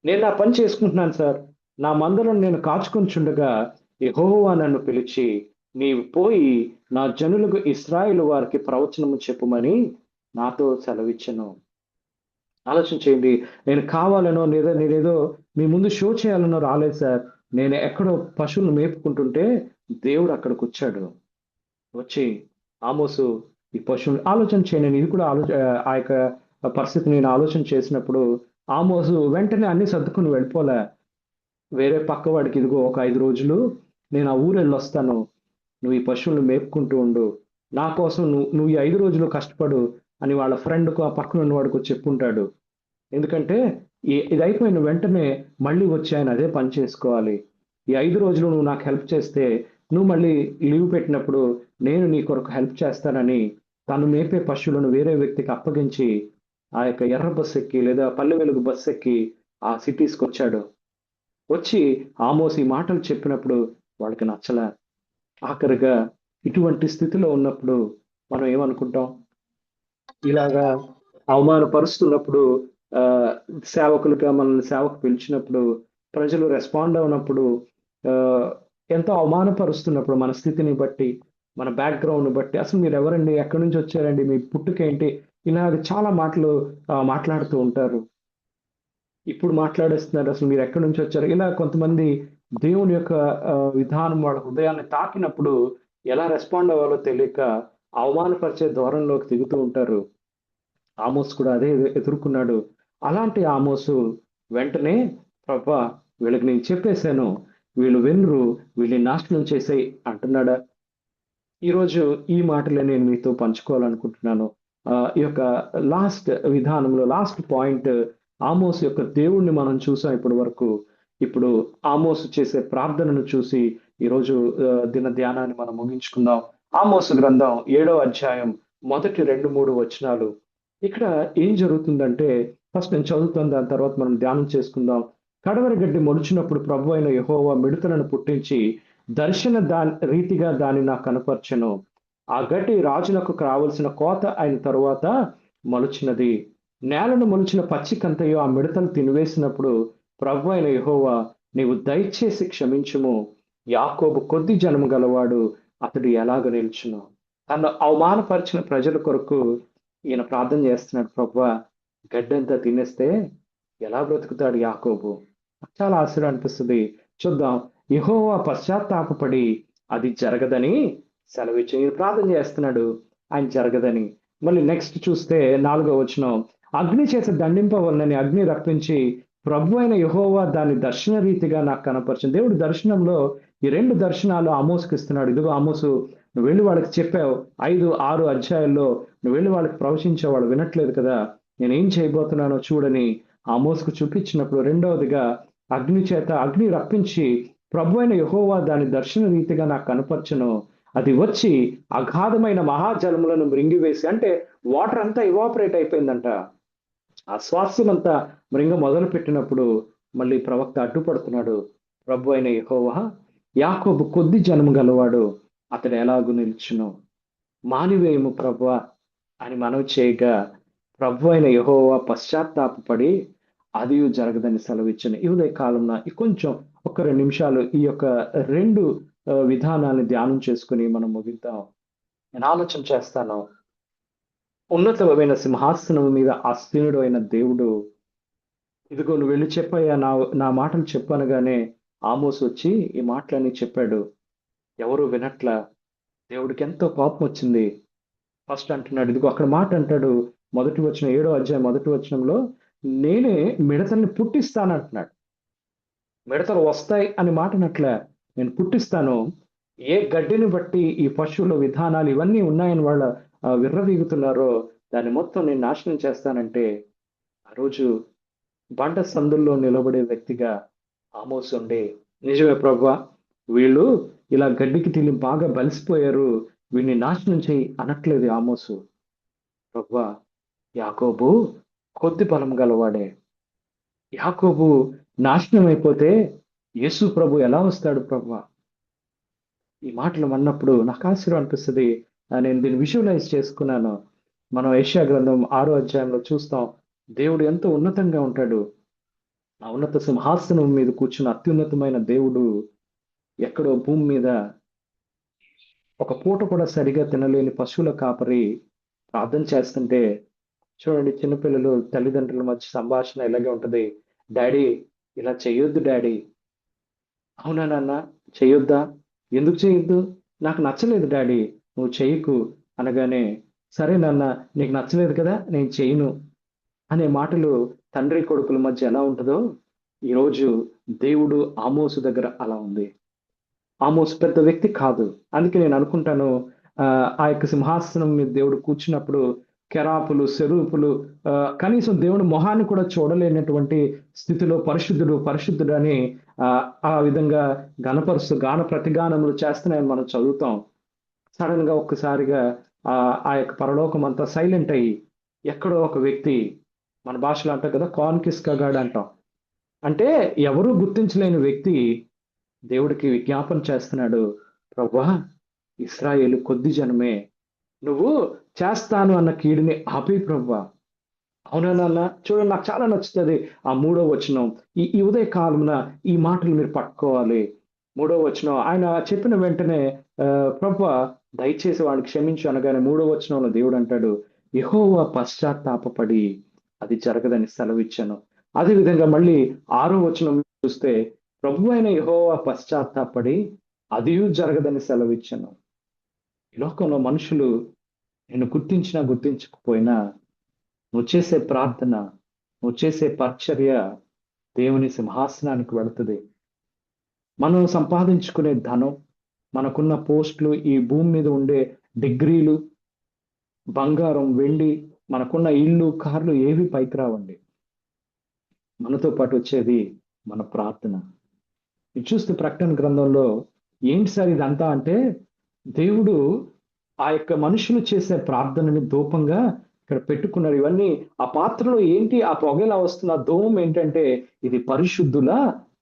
నేను నా పని చేసుకుంటున్నాను సార్. నా మందలను నేను కాచుకొనిచుండగా యెహోవా నన్ను పిలిచి నీవు పోయి నా జనులకు ఇశ్రాయేలు వారికి ప్రవచనము చెప్పుమని నాతో సెలవిచ్చెను. ఆలోచన చేయండి. నేను కావాలనో లేదా నేనేదో మీ ముందు షో చేయాలనో రాలేదు సార్. నేను ఎక్కడో పశువులను మేపుకుంటుంటే దేవుడు అక్కడికి వచ్చాడు. వచ్చి ఆమోసు ఈ పశువుని ఆలోచన చేయండి. నేను ఇది కూడా ఆ యొక్క పరిస్థితి నేను ఆలోచన చేసినప్పుడు ఆమోసు వెంటనే అన్ని సర్దుకుని వెళ్ళిపోలే. వేరే పక్క వాడికి ఇదిగో ఒక 5 రోజులు నేను ఆ ఊరు వెళ్ళొస్తాను, నువ్వు ఈ పశువులను మేపుకుంటూ ఉండు, నా కోసం నువ్వు ఈ 5 రోజులు కష్టపడు అని వాళ్ళ ఫ్రెండ్కు ఆ పక్కన ఉన్న వాడికి చెప్పుంటాడు. ఎందుకంటే ఇది అయిపోయిన వెంటనే మళ్ళీ వచ్చి ఆయన అదే పని చేసుకోవాలి. ఈ 5 రోజులు నువ్వు నాకు హెల్ప్ చేస్తే నువ్వు మళ్ళీ లీవ్ పెట్టినప్పుడు నేను నీ కొరకు హెల్ప్ చేస్తానని తను మేపే పశువులను వేరే వ్యక్తికి అప్పగించి ఆ యొక్క ఎర్ర బస్సు ఎక్కి లేదా పల్లె వెలుగు బస్సు ఎక్కి ఆ సిటీస్కి వచ్చాడు. వచ్చి ఆమోస్ ఈ మాటలు చెప్పినప్పుడు వాళ్ళకి నచ్చలే. ఆఖరిగా ఇటువంటి స్థితిలో ఉన్నప్పుడు మనం ఏమనుకుంటాం? ఇలాగా అవమానపరుస్తున్నప్పుడు, సేవకులుగా మనల్ని సేవకు పిలిచినప్పుడు, ప్రజలు రెస్పాండ్ అవునప్పుడు, ఎంతో అవమానపరుస్తున్నప్పుడు మన స్థితిని బట్టి, మన బ్యాక్గ్రౌండ్ బట్టి, అసలు మీరు ఎవరండి, ఎక్కడి నుంచి వచ్చారండి, మీ పుట్టుకేంటి, ఇలాగ చాలా మాటలు మాట్లాడుతూ ఉంటారు. ఇప్పుడు మాట్లాడేస్తున్నారు, అసలు మీరు ఎక్కడి నుంచి వచ్చారు. ఇలా కొంతమంది దేవుని యొక్క విధానం వాళ్ళ హృదయాన్ని తాకినప్పుడు ఎలా రెస్పాండ్ అవ్వాలో తెలియక అవమానపరిచే ధోరణిలోకి దిగుతూ ఉంటారు. ఆమోస్ కూడా అదే ఎదుర్కొన్నాడు. అలాంటి ఆమోసు వెంటనే ప్రభా వీళ్ళకి నేను చెప్పేశాను, వీళ్ళు వినరు, వీళ్ళని నాశనం చేసేయి అంటున్నాడా? ఈరోజు ఈ మాటలే నేను మీతో పంచుకోవాలనుకుంటున్నాను. ఈ యొక్క లాస్ట్ విధానంలో లాస్ట్ పాయింట్ ఆమోస్ యొక్క దేవుణ్ణి మనం చూసాం ఇప్పటి వరకు. ఇప్పుడు ఆమోసు చేసే ప్రార్థనను చూసి ఈరోజు దిన ధ్యానాన్ని మనం ముగించుకుందాం. ఆమోసు గ్రంథం 7వ అధ్యాయం మొదటి 2-3 వచనాలు. ఇక్కడ ఏం జరుగుతుందంటే, ఫస్ట్ నేను చదువుతాను, దాని తర్వాత మనం ధ్యానం చేసుకుందాం. కడవరి గడ్డి మొలిచినప్పుడు ప్రభు అయిన యెహోవా మిడతలను పుట్టించి దర్శన రీతిగా దాన్ని నాకు కనపరచెను. ఆ గడ్డి రాజులకు కావలసిన కోత అయిన తరువాత మొలిచినది. నేలను మొలిచిన పచ్చికంతయో ఆ మిడతలు తినివేసినప్పుడు ప్రభు అయిన యెహోవా నీవు దయచేసి క్షమించుము, యాకోబు కొద్ది జనము గలవాడు, అతడు ఎలాగ నిల్చును. తను అవమానపరిచిన ప్రజల కొరకు ఈయన ప్రార్థన చేస్తున్నాడు. ప్రభువా గడ్డంతా తినేస్తే ఎలా బ్రతుకుతాడు యాకోబు? చాలా ఆశ్చర్యం అనిపిస్తుంది. చూద్దాం. యెహోవా పశ్చాత్తాపపడి అది జరగదని సెలవిచ్చి ఈయన ప్రార్థన చేస్తున్నాడు, ఆయన జరగదని. మళ్ళీ నెక్స్ట్ చూస్తే 4వ వచనం, అగ్ని చేత దండింపవలనని అగ్ని రప్పించి ప్రభు అయిన యెహోవా దాని దర్శన రీతిగా నాకు కనపరిచింది. దేవుడు దర్శనంలో ఈ 2 దర్శనాలు ఆమోసుకి ఇస్తున్నాడు. ఇదిగో ఆమోసు, నువ్వు వెళ్ళి వాళ్ళకి చెప్పావు, 5, 6 అధ్యాయాల్లో నువ్వు వెళ్ళి వాళ్ళకి ప్రవచించావు, వాళ్ళు వినట్లేదు కదా, నేనేం చేయబోతున్నానో చూడని ఆమోసుకు చూపించినప్పుడు, రెండవదిగా అగ్ని రప్పించి ప్రభు అయిన యెహోవా దాని దర్శన రీతిగా నాకు కనపరచును, అది వచ్చి అగాధమైన మహాజలములను మృంగివేసి, అంటే వాటర్ అంతా ఇవాపరేట్ అయిపోయిందంట. ఆ స్వాస్థ్యమంతా మృంగ మొదలు పెట్టినప్పుడు మళ్ళీ ప్రవక్త అడ్డుపడుతున్నాడు. ప్రభు అయిన యెహోవా, యాకోబు కొద్ది జనము గలవాడు, అతడు ఎలాగూ నిల్చును, మానివేయము ప్రభువా అని మనవి చేయగా, ప్రభు అయిన యెహోవా పశ్చాత్తాపపడి అది జరగదని సెలవిచ్చును. ఈ ఉదయ కాలంలో కొంచెం ఒక 2 నిమిషాలు ఈ యొక్క 2 విధానాన్ని ధ్యానం చేసుకుని మనం ముగిద్దాం. నేను ఆలోచన చేస్తాను, ఉన్నతమైన సింహాసనం మీద ఆసీనుడు అయిన దేవుడు, ఇదిగో నువ్వు వెళ్ళి చెప్పయ్యా, నా మాటలు చెప్పనగానే ఆమోసు వచ్చి ఈ మాటలన్నీ చెప్పాడు. ఎవరు వినట్లా. దేవుడికి ఎంతో కోపం వచ్చింది. ఫస్ట్ అంటున్నాడు, ఇదిగో అక్కడ మాట అంటాడు, మొదటి వచనం 7వ అధ్యాయం మొదటి వచనంలో, నేనే మిడతల్ని పుట్టిస్తానంటున్నాడు. మిడతలు వస్తాయి అని మాటనట్లే, నేను పుట్టిస్తాను. ఏ గడ్డిని బట్టి ఈ పశువుల విధానాలు ఇవన్నీ ఉన్నాయని వాళ్ళ విర్రవీగుతున్నారో దాన్ని మొత్తం నేను నాశనం చేస్తానంటే, ఆ రోజు బండ సందుల్లో నిలబడే వ్యక్తిగా ఆమోసు ఉండే, నిజమే ప్రభువా, వీళ్ళు ఇలా గడ్డికి తిని బాగా బలిసిపోయారు, వీడిని నాశనం చేయి అనట్లేదు ఆమోసు. ప్రభువా, యాకోబు కొద్ది బలం గలవాడే, యాకోబు నాశనం అయిపోతే యేసు ప్రభు ఎలా వస్తాడు ప్రభువా? ఈ మాటలు అన్నప్పుడు నాకు ఆశ్చర్యం అనిపిస్తుంది. నేను దీన్ని విజువలైజ్ చేసుకున్నాను. మనం యెషయా గ్రంథం 6వ అధ్యాయంలో చూస్తాం, దేవుడు ఎంతో ఉన్నతంగా ఉంటాడు. ఆ ఉన్నత సింహాసనం మీద కూర్చున్న అత్యున్నతమైన దేవుడు ఎక్కడో భూమి మీద ఒక పూట కూడా సరిగా తినలేని పశువుల కాపరి ప్రార్థన చేస్తుంటే, చూడండి, చిన్నపిల్లలు తల్లిదండ్రుల మధ్య సంభాషణ ఇలాగే ఉంటది. డాడీ ఇలా చెయ్యొద్దు డాడీ. అవునా నాన్న, చెయ్యొద్దా? ఎందుకు చేయొద్దు? నాకు నచ్చలేదు డాడీ, నువ్వు చెయ్యకు అనగానే, సరే నాన్న, నీకు నచ్చలేదు కదా, నేను చేయను అనే మాటలు తండ్రి కొడుకుల మధ్య ఎలా ఉంటుందో, ఈరోజు దేవుడు ఆమోసు దగ్గర అలా ఉంది. ఆమోసు పెద్ద వ్యక్తి కాదు. అందుకే నేను అనుకుంటాను, ఆ యొక్క సింహాసనం మీద దేవుడు కూర్చున్నప్పుడు కెరాపులు, సెరూపులు కనీసం దేవుడు మొహాన్ని కూడా చూడలేనటువంటి స్థితిలో పరిశుద్ధుడు అని ఆ విధంగా గాన ప్రతిగానములు చేస్తున్నాయని మనం చదువుతాం. సడన్ గా ఒక్కసారిగా ఆ యొక్క పరలోకం అంతా సైలెంట్ అయ్యి, ఎక్కడో ఒక వ్యక్తి, మన భాషలో అంటాం కదా, కాన్కిస్కగాడు అంటాం, అంటే ఎవరూ గుర్తించలేని వ్యక్తి దేవుడికి విజ్ఞాపన చేస్తున్నాడు, ప్రభువా, ఇశ్రాయేలు కొద్ది జనమే, నువ్వు చేస్తాను అన్న కీడుని ఆపే ప్రభువా. అవునా నాన్న? చూడండి, నాకు చాలా నచ్చుతుంది ఆ 3వ వచనం. ఈ ఉదయ కాలమున ఈ మాటలు మీరు పట్టుకోవాలి. 3వ వచనం ఆయన చెప్పిన వెంటనే, ప్రభువా దయచేసి వాడిని క్షమించు అనగానే 3వ వచనంలో దేవుడు అంటాడు, యెహోవా పశ్చాత్తాపపడి అది జరగదని సెలవిచ్చాను. అదేవిధంగా మళ్ళీ 6వ వచనం చూస్తే, ప్రభు అయిన యెహోవా పశ్చాత్తాపడి అది జరగదని సెలవిచ్చాను. ఈ లోకంలో మనుషులు నిన్ను గుర్తించినా గుర్తించకపోయినా, నువ్వు చేసే ప్రార్థన, నువ్వు చేసే పరిచర్య దేవుని సింహాసనానికి వెళుతుంది. మనం సంపాదించుకునే ధనం, మనకున్న పోస్టులు, ఈ భూమి మీద ఉండే డిగ్రీలు, బంగారం, వెండి, మనకున్న ఇల్లు, కార్లు ఏవి పైకి రావండి. మనతో పాటు వచ్చేది మన ప్రార్థన. ఇది చూస్తే ప్రకటన గ్రంథంలో ఏంటి సార్ ఇదంతా అంటే, దేవుడు ఆ యొక్క మనుషులు చేసే ప్రార్థనని ధూపంగా ఇక్కడ పెట్టుకున్నారు. ఇవన్నీ ఆ పాత్రలో ఏంటి, ఆ పొగలా వస్తున్న ధూమం ఏంటంటే, ఇది పరిశుద్ధుల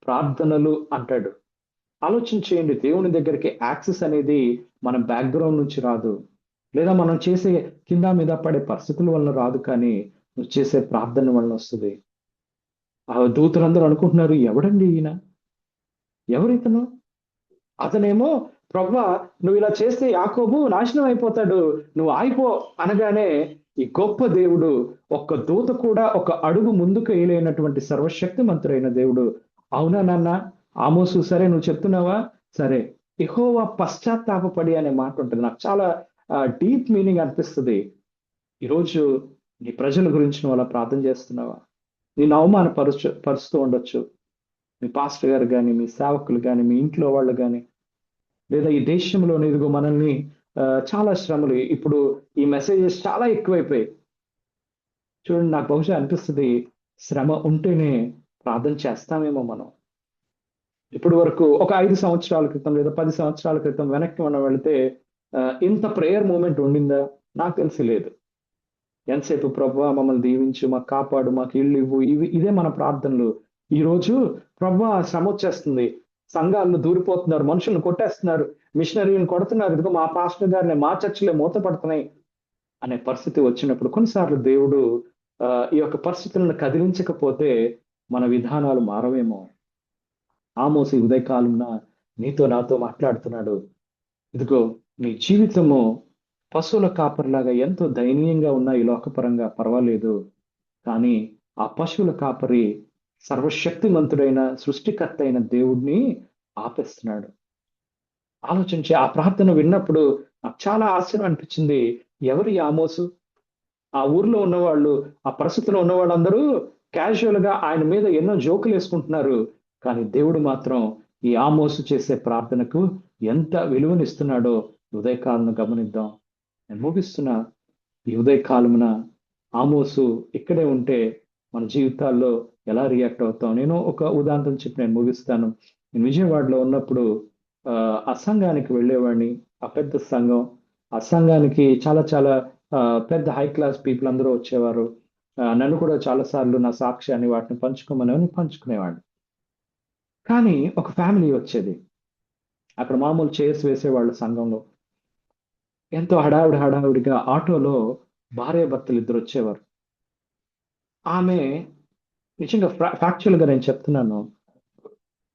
ప్రార్థనలు అంటాడు. ఆలోచన చేయండి, దేవుని దగ్గరికి యాక్సెస్ అనేది మన బ్యాక్గ్రౌండ్ నుంచి రాదు, లేదా మనం చేసే కింద మీద పడే పరిస్థితుల వలన రాదు, కానీ నువ్వు చేసే ప్రార్థన వలన వస్తుంది. ఆ దూతలందరూ అనుకుంటున్నారు, ఎవడండి ఈయన, ఎవరితను? అతనేమో, ప్రభువా నువ్వు ఇలా చేస్తే యాకోబు నాశనం అయిపోతాడు, నువ్వు ఆగిపో అనగానే, ఈ గొప్ప దేవుడు, ఒక్క దూత కూడా ఒక అడుగు ముందుకు వేయలేనటువంటి సర్వశక్తిమంతుడైన దేవుడు, అవునా నాన్న ఆమోసు, సరే నువ్వు చెప్తున్నావా, సరే, యెహోవా పశ్చాత్తాపపడి అనే మాట ఉంటుంది. నాకు చాలా డీప్ మీనింగ్ అనిపిస్తుంది. ఈరోజు నీ ప్రజల గురించి నువ్వు అలా ప్రార్థన చేస్తున్నావా? నేను పరుస్తూ ఉండొచ్చు. మీ పాస్టర్ గారు కానీ, మీ సేవకులు కానీ, మీ ఇంట్లో వాళ్ళు కానీ, లేదా ఈ దేశంలోని ఇదిగో మనల్ని చాలా శ్రమలు ఇప్పుడు ఈ మెసేజెస్ చాలా ఎక్కువైపోయాయి. చూడండి, నాకు బహుశా అనిపిస్తుంది శ్రమ ఉంటేనే ప్రార్థన చేస్తామేమో మనం. ఇప్పటి వరకు ఒక 5 సంవత్సరాల క్రితం లేదా 10 సంవత్సరాల క్రితం వెనక్కి మనం వెళితే ఇంత ప్రేయర్ మూమెంట్ ఉండిందా? నాకు తెలిసి లేదు. ఎంతసేపు ప్రభువా మమ్మల్ని దీవించు, మాకు కాపాడు, మాకు ఇల్లు ఇవ్వు, ఇదే మన ప్రార్థనలు. ఈ రోజు ప్రభువా శ్రమ వచ్చేస్తుంది, సంఘాలను దూరిపోతున్నారు, మనుషులను కొట్టేస్తున్నారు, మిషనరీలను కొడుతున్నారు, ఇదిగో మా పాస్టర్ గారిని మా చర్చిలే మూతపడుతున్నాయి అనే పరిస్థితి వచ్చినప్పుడు కొన్నిసార్లు దేవుడు ఈ యొక్క పరిస్థితులను కదిలించకపోతే మన విధానాలు మారవేమో. ఆమోసు ఈ ఉదయకాలంన నీతో నాతో మాట్లాడుతున్నాడు. ఇదిగో నీ జీవితము పశువుల కాపరిలాగా ఎంతో దయనీయంగా ఉన్నా ఈ లోకపరంగా పర్వాలేదు, కానీ ఆ పశువుల కాపరి సర్వశక్తిమంతుడైన సృష్టికర్త అయిన దేవుడిని ఆపేస్తున్నాడు. ఆలోచించి ఆ ప్రార్థన విన్నప్పుడు నాకు చాలా ఆశ్చర్యం అనిపించింది. ఎవరి ఆమోసు? ఆ ఊర్లో ఉన్నవాళ్ళు, ఆ పరిస్థితిలో ఉన్న వాళ్ళందరూ క్యాజువల్ గా ఆయన మీద ఎన్నో జోకులు వేసుకుంటున్నారు, కానీ దేవుడు మాత్రం ఈ ఆమోసు చేసే ప్రార్థనకు ఎంత విలువనిస్తున్నాడో ఉదయకాలం గమనిద్దాం. నేను ముగిస్తున్నా. ఈ ఉదయకాలమున ఆమోసు ఇక్కడే ఉంటే మన జీవితాల్లో ఎలా రియాక్ట్ అవుతాం? నేను ఒక ఉదాహరణ చెప్పి నేను ముగిస్తాను. నేను విజయవాడలో ఉన్నప్పుడు ఆ సంఘానికి వెళ్ళేవాడిని. ఆ పెద్ద సంఘం, ఆ సంఘానికి చాలా చాలా పెద్ద హై క్లాస్ పీపుల్ అందరూ వచ్చేవారు. నన్ను కూడా చాలా సార్లు నా సాక్ష్యాన్ని వాటిని పంచుకునేవాడిని. కానీ ఒక ఫ్యామిలీ వచ్చేది, అక్కడ మామూలు చైర్స్ వేసేవాళ్ళు సంఘంలో. ఎంతో హడావుడిగా ఆటోలో భార్యాభర్తలు ఇద్దరు వచ్చేవారు. ఆమె నిజంగా ఫ్యాక్చువల్ గా నేను చెప్తున్నాను,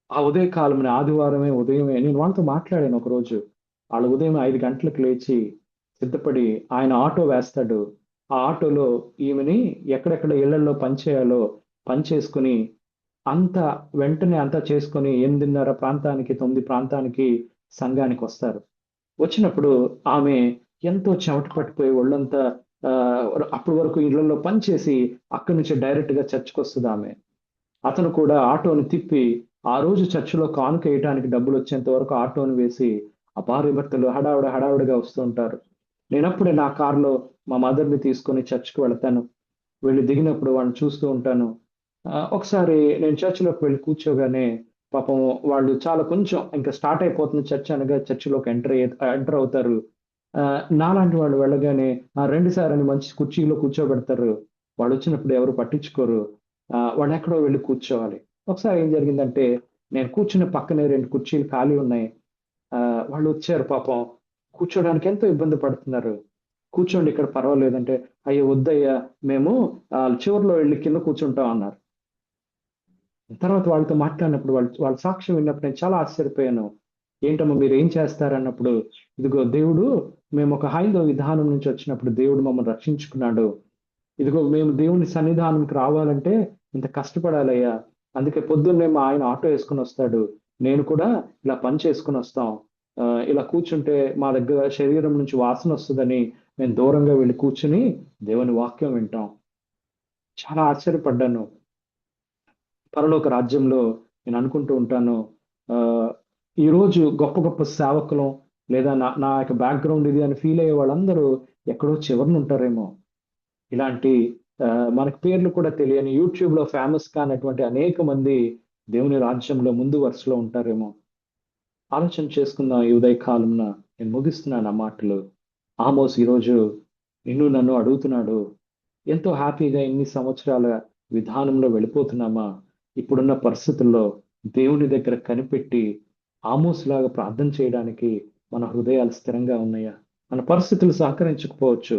ఆ ఉదయకాలం ఆదివారమే ఉదయమే నేను వాళ్ళతో మాట్లాడాను. ఒక రోజు వాళ్ళు ఉదయం 5 గంటలకు లేచి సిద్ధపడి ఆయన ఆటో వేస్తాడు. ఆ ఆటోలో ఈమెని ఎక్కడెక్కడ ఇళ్లలో పనిచేయాలో పనిచేసుకుని వెంటనే అంతా చేసుకొని 8:30 ప్రాంతానికి 9 ప్రాంతానికి సంఘానికి వస్తారు. వచ్చినప్పుడు ఆమె ఎంతో చెమట పట్టిపోయి ఒళ్ళంతా అప్పటి వరకు ఇళ్లలో పనిచేసి అక్కడి నుంచి డైరెక్ట్ గా చర్చ్కి వస్తుంది ఆమె. అతను కూడా ఆటోని తిప్పి ఆ రోజు చర్చిలో కానుక వేయడానికి డబ్బులు వచ్చేంత వరకు ఆటోని వేసి ఆ భార్య భర్తలు హడావుడిగా వస్తూ ఉంటారు. నేనప్పుడే నా కారులో మా మదర్ని తీసుకొని చర్చ్కి వెళ్తాను. వెళ్ళి దిగినప్పుడు వాళ్ళని చూస్తూ ఉంటాను. ఒకసారి నేను చర్చిలోకి వెళ్ళి కూర్చోగానే పాపం వాళ్ళు చాలా కొంచెం ఇంకా స్టార్ట్ అయిపోతుంది చర్చ్ అనగా చర్చిలోకి ఎంటర్ అవుతారు. నాలాంటి వాళ్ళు వెళ్ళగానే 2 సార్ అని మంచి కుర్చీలో కూర్చోబెడతారు. వాళ్ళు వచ్చినప్పుడు ఎవరు పట్టించుకోరు. వాళ్ళు ఎక్కడో వెళ్ళి కూర్చోవాలి. ఒకసారి ఏం జరిగిందంటే నేను కూర్చున్న పక్కనే 2 కుర్చీలు ఖాళీ ఉన్నాయి. వాళ్ళు వచ్చారు, పాపం కూర్చోడానికి ఎంతో ఇబ్బంది పడుతున్నారు. కూర్చోండి ఇక్కడ పర్వాలేదంటే, అయ్యో వద్దయ్యా మేము చివరిలో వెళ్ళి కింద కూర్చుంటాం అన్నారు. తర్వాత వాళ్ళతో మాట్లాడినప్పుడు వాళ్ళ సాక్ష్యం విన్నప్పుడు నేను చాలా ఆశ్చర్యపోయాను. ఏంటమ్మా మీరు ఏం చేస్తారన్నప్పుడు, ఇదిగో దేవుడు, మేము ఒక హైందవ విధానం నుంచి వచ్చినప్పుడు దేవుడు మమ్మల్ని రక్షించుకున్నాడు. ఇదిగో మేము దేవుని సన్నిధానంకి రావాలంటే ఇంత కష్టపడాలయ్యా. అందుకే పొద్దున్నే మా ఆయన ఆటో వేసుకుని వస్తాడు, నేను కూడా ఇలా పని చేసుకుని వస్తాం. ఇలా కూర్చుంటే మా దగ్గర శరీరం నుంచి వాసన వస్తుందని మేము దూరంగా వెళ్ళి కూర్చుని దేవుని వాక్యం వింటాం. చాలా ఆశ్చర్యపడ్డాను. పరలోక రాజ్యంలో నేను అనుకుంటూ ఉంటాను, ఈరోజు గొప్ప గొప్ప సేవకులం లేదా నా యొక్క బ్యాక్గ్రౌండ్ ఇది అని ఫీల్ అయ్యే వాళ్ళందరూ ఎక్కడో చివరిని ఉంటారేమో. ఇలాంటి మనకు పేర్లు కూడా తెలియని యూట్యూబ్ లో ఫేమస్ కానటువంటి అనేక మంది దేవుని రాజ్యంలో ముందు వరుసలో ఉంటారేమో. ఆలోచన చేసుకుందాం. ఈ ఉదయకాలంన నేను ముగిస్తున్నాను ఆ మాటలు. ఆమోస్ ఈరోజు నిన్ను నన్ను అడుగుతున్నాడు, ఎంతో హ్యాపీగా ఇన్ని సంవత్సరాల విధానంలో వెళ్ళిపోతున్నామా? ఇప్పుడున్న పరిస్థితుల్లో దేవుని దగ్గర కనిపెట్టి ఆమోస్ లాగా ప్రార్థన చేయడానికి మన హృదయాలు స్థిరంగా ఉన్నాయా? మన పరిస్థితులు సహకరించకపోవచ్చు,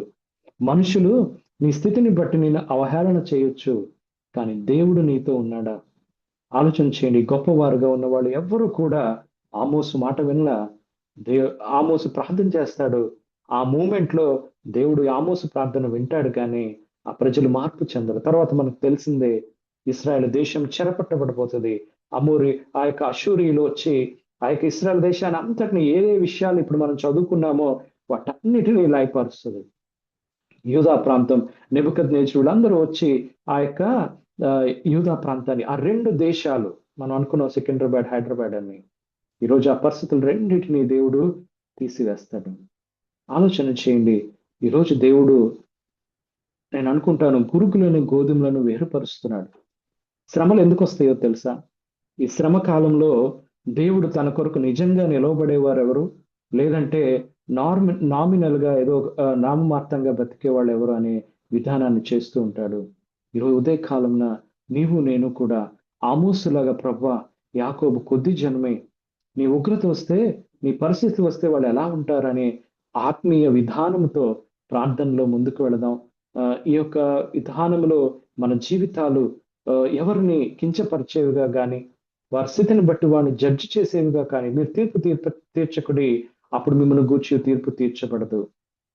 మనుషులు నీ స్థితిని బట్టి నేను అవహేళన చేయొచ్చు, కానీ దేవుడు నీతో ఉన్నాడా? ఆలోచన చేయండి. గొప్పవారుగా ఉన్న వాళ్ళు ఎవ్వరూ కూడా ఆమోసు మాట వినలా. ఆమోసు ప్రార్థన చేస్తాడు. ఆ మూమెంట్ లో దేవుడు ఆమోసు ప్రార్థన వింటాడు, కానీ ఆ ప్రజలు మార్పు చెందరు. తర్వాత మనకు తెలిసిందే, ఇశ్రాయేల్ దేశం చెరపట్టబడిపోతుంది. ఆ యొక్క అషూరీలు వచ్చి ఆ యొక్క ఇశ్రాయేల్ దేశాన్ని అంతటిని ఏ విషయాలు ఇప్పుడు మనం చదువుకున్నామో వాటన్నిటినీ లయపరుస్తుంది. యూదా ప్రాంతం నెబుకద్నెజరు అందరూ వచ్చి ఆ యొక్క యూదా ప్రాంతాన్ని, ఆ 2 దేశాలు మనం అనుకున్నాం సికింద్రాబాద్, హైదరాబాద్ అని. ఈరోజు ఆ పరిస్థితులు రెండింటినీ దేవుడు తీసివేస్తాడు. ఆలోచన చేయండి. ఈరోజు దేవుడు, నేను అనుకుంటాను, పురుగులను గోధుమలను వేరుపరుస్తున్నాడు. శ్రమలు ఎందుకు వస్తాయో తెలుసా? ఈ శ్రమ కాలంలో దేవుడు తన కొరకు నిజంగా నిలవబడేవారు ఎవరు, లేదంటే నామినల్ గా ఏదో నామమాత్రంగా బతికే వాళ్ళు ఎవరు అనే విధానాన్ని చేస్తూ ఉంటాడు. ఈరోజు ఉదయ కాలంన నీవు నేను కూడా ఆమోసులాగా, ప్రభా యాకోబు కొద్ది జన్మే, నీ ఉగ్రత వస్తే, నీ పరిస్థితి వస్తే వాళ్ళు ఎలా ఉంటారనే ఆత్మీయ విధానంతో ప్రార్థనలో ముందుకు వెళదాం. ఈ యొక్క విధానంలో మన జీవితాలు ఎవరిని కించపరిచేవిగా కానీ, వారి స్థితిని బట్టి వారిని జడ్జి చేసేవిగా కానీ, మీరు తీర్చకుడి, అప్పుడు మిమ్మల్ని గూర్చి తీర్పు తీర్చబడదు.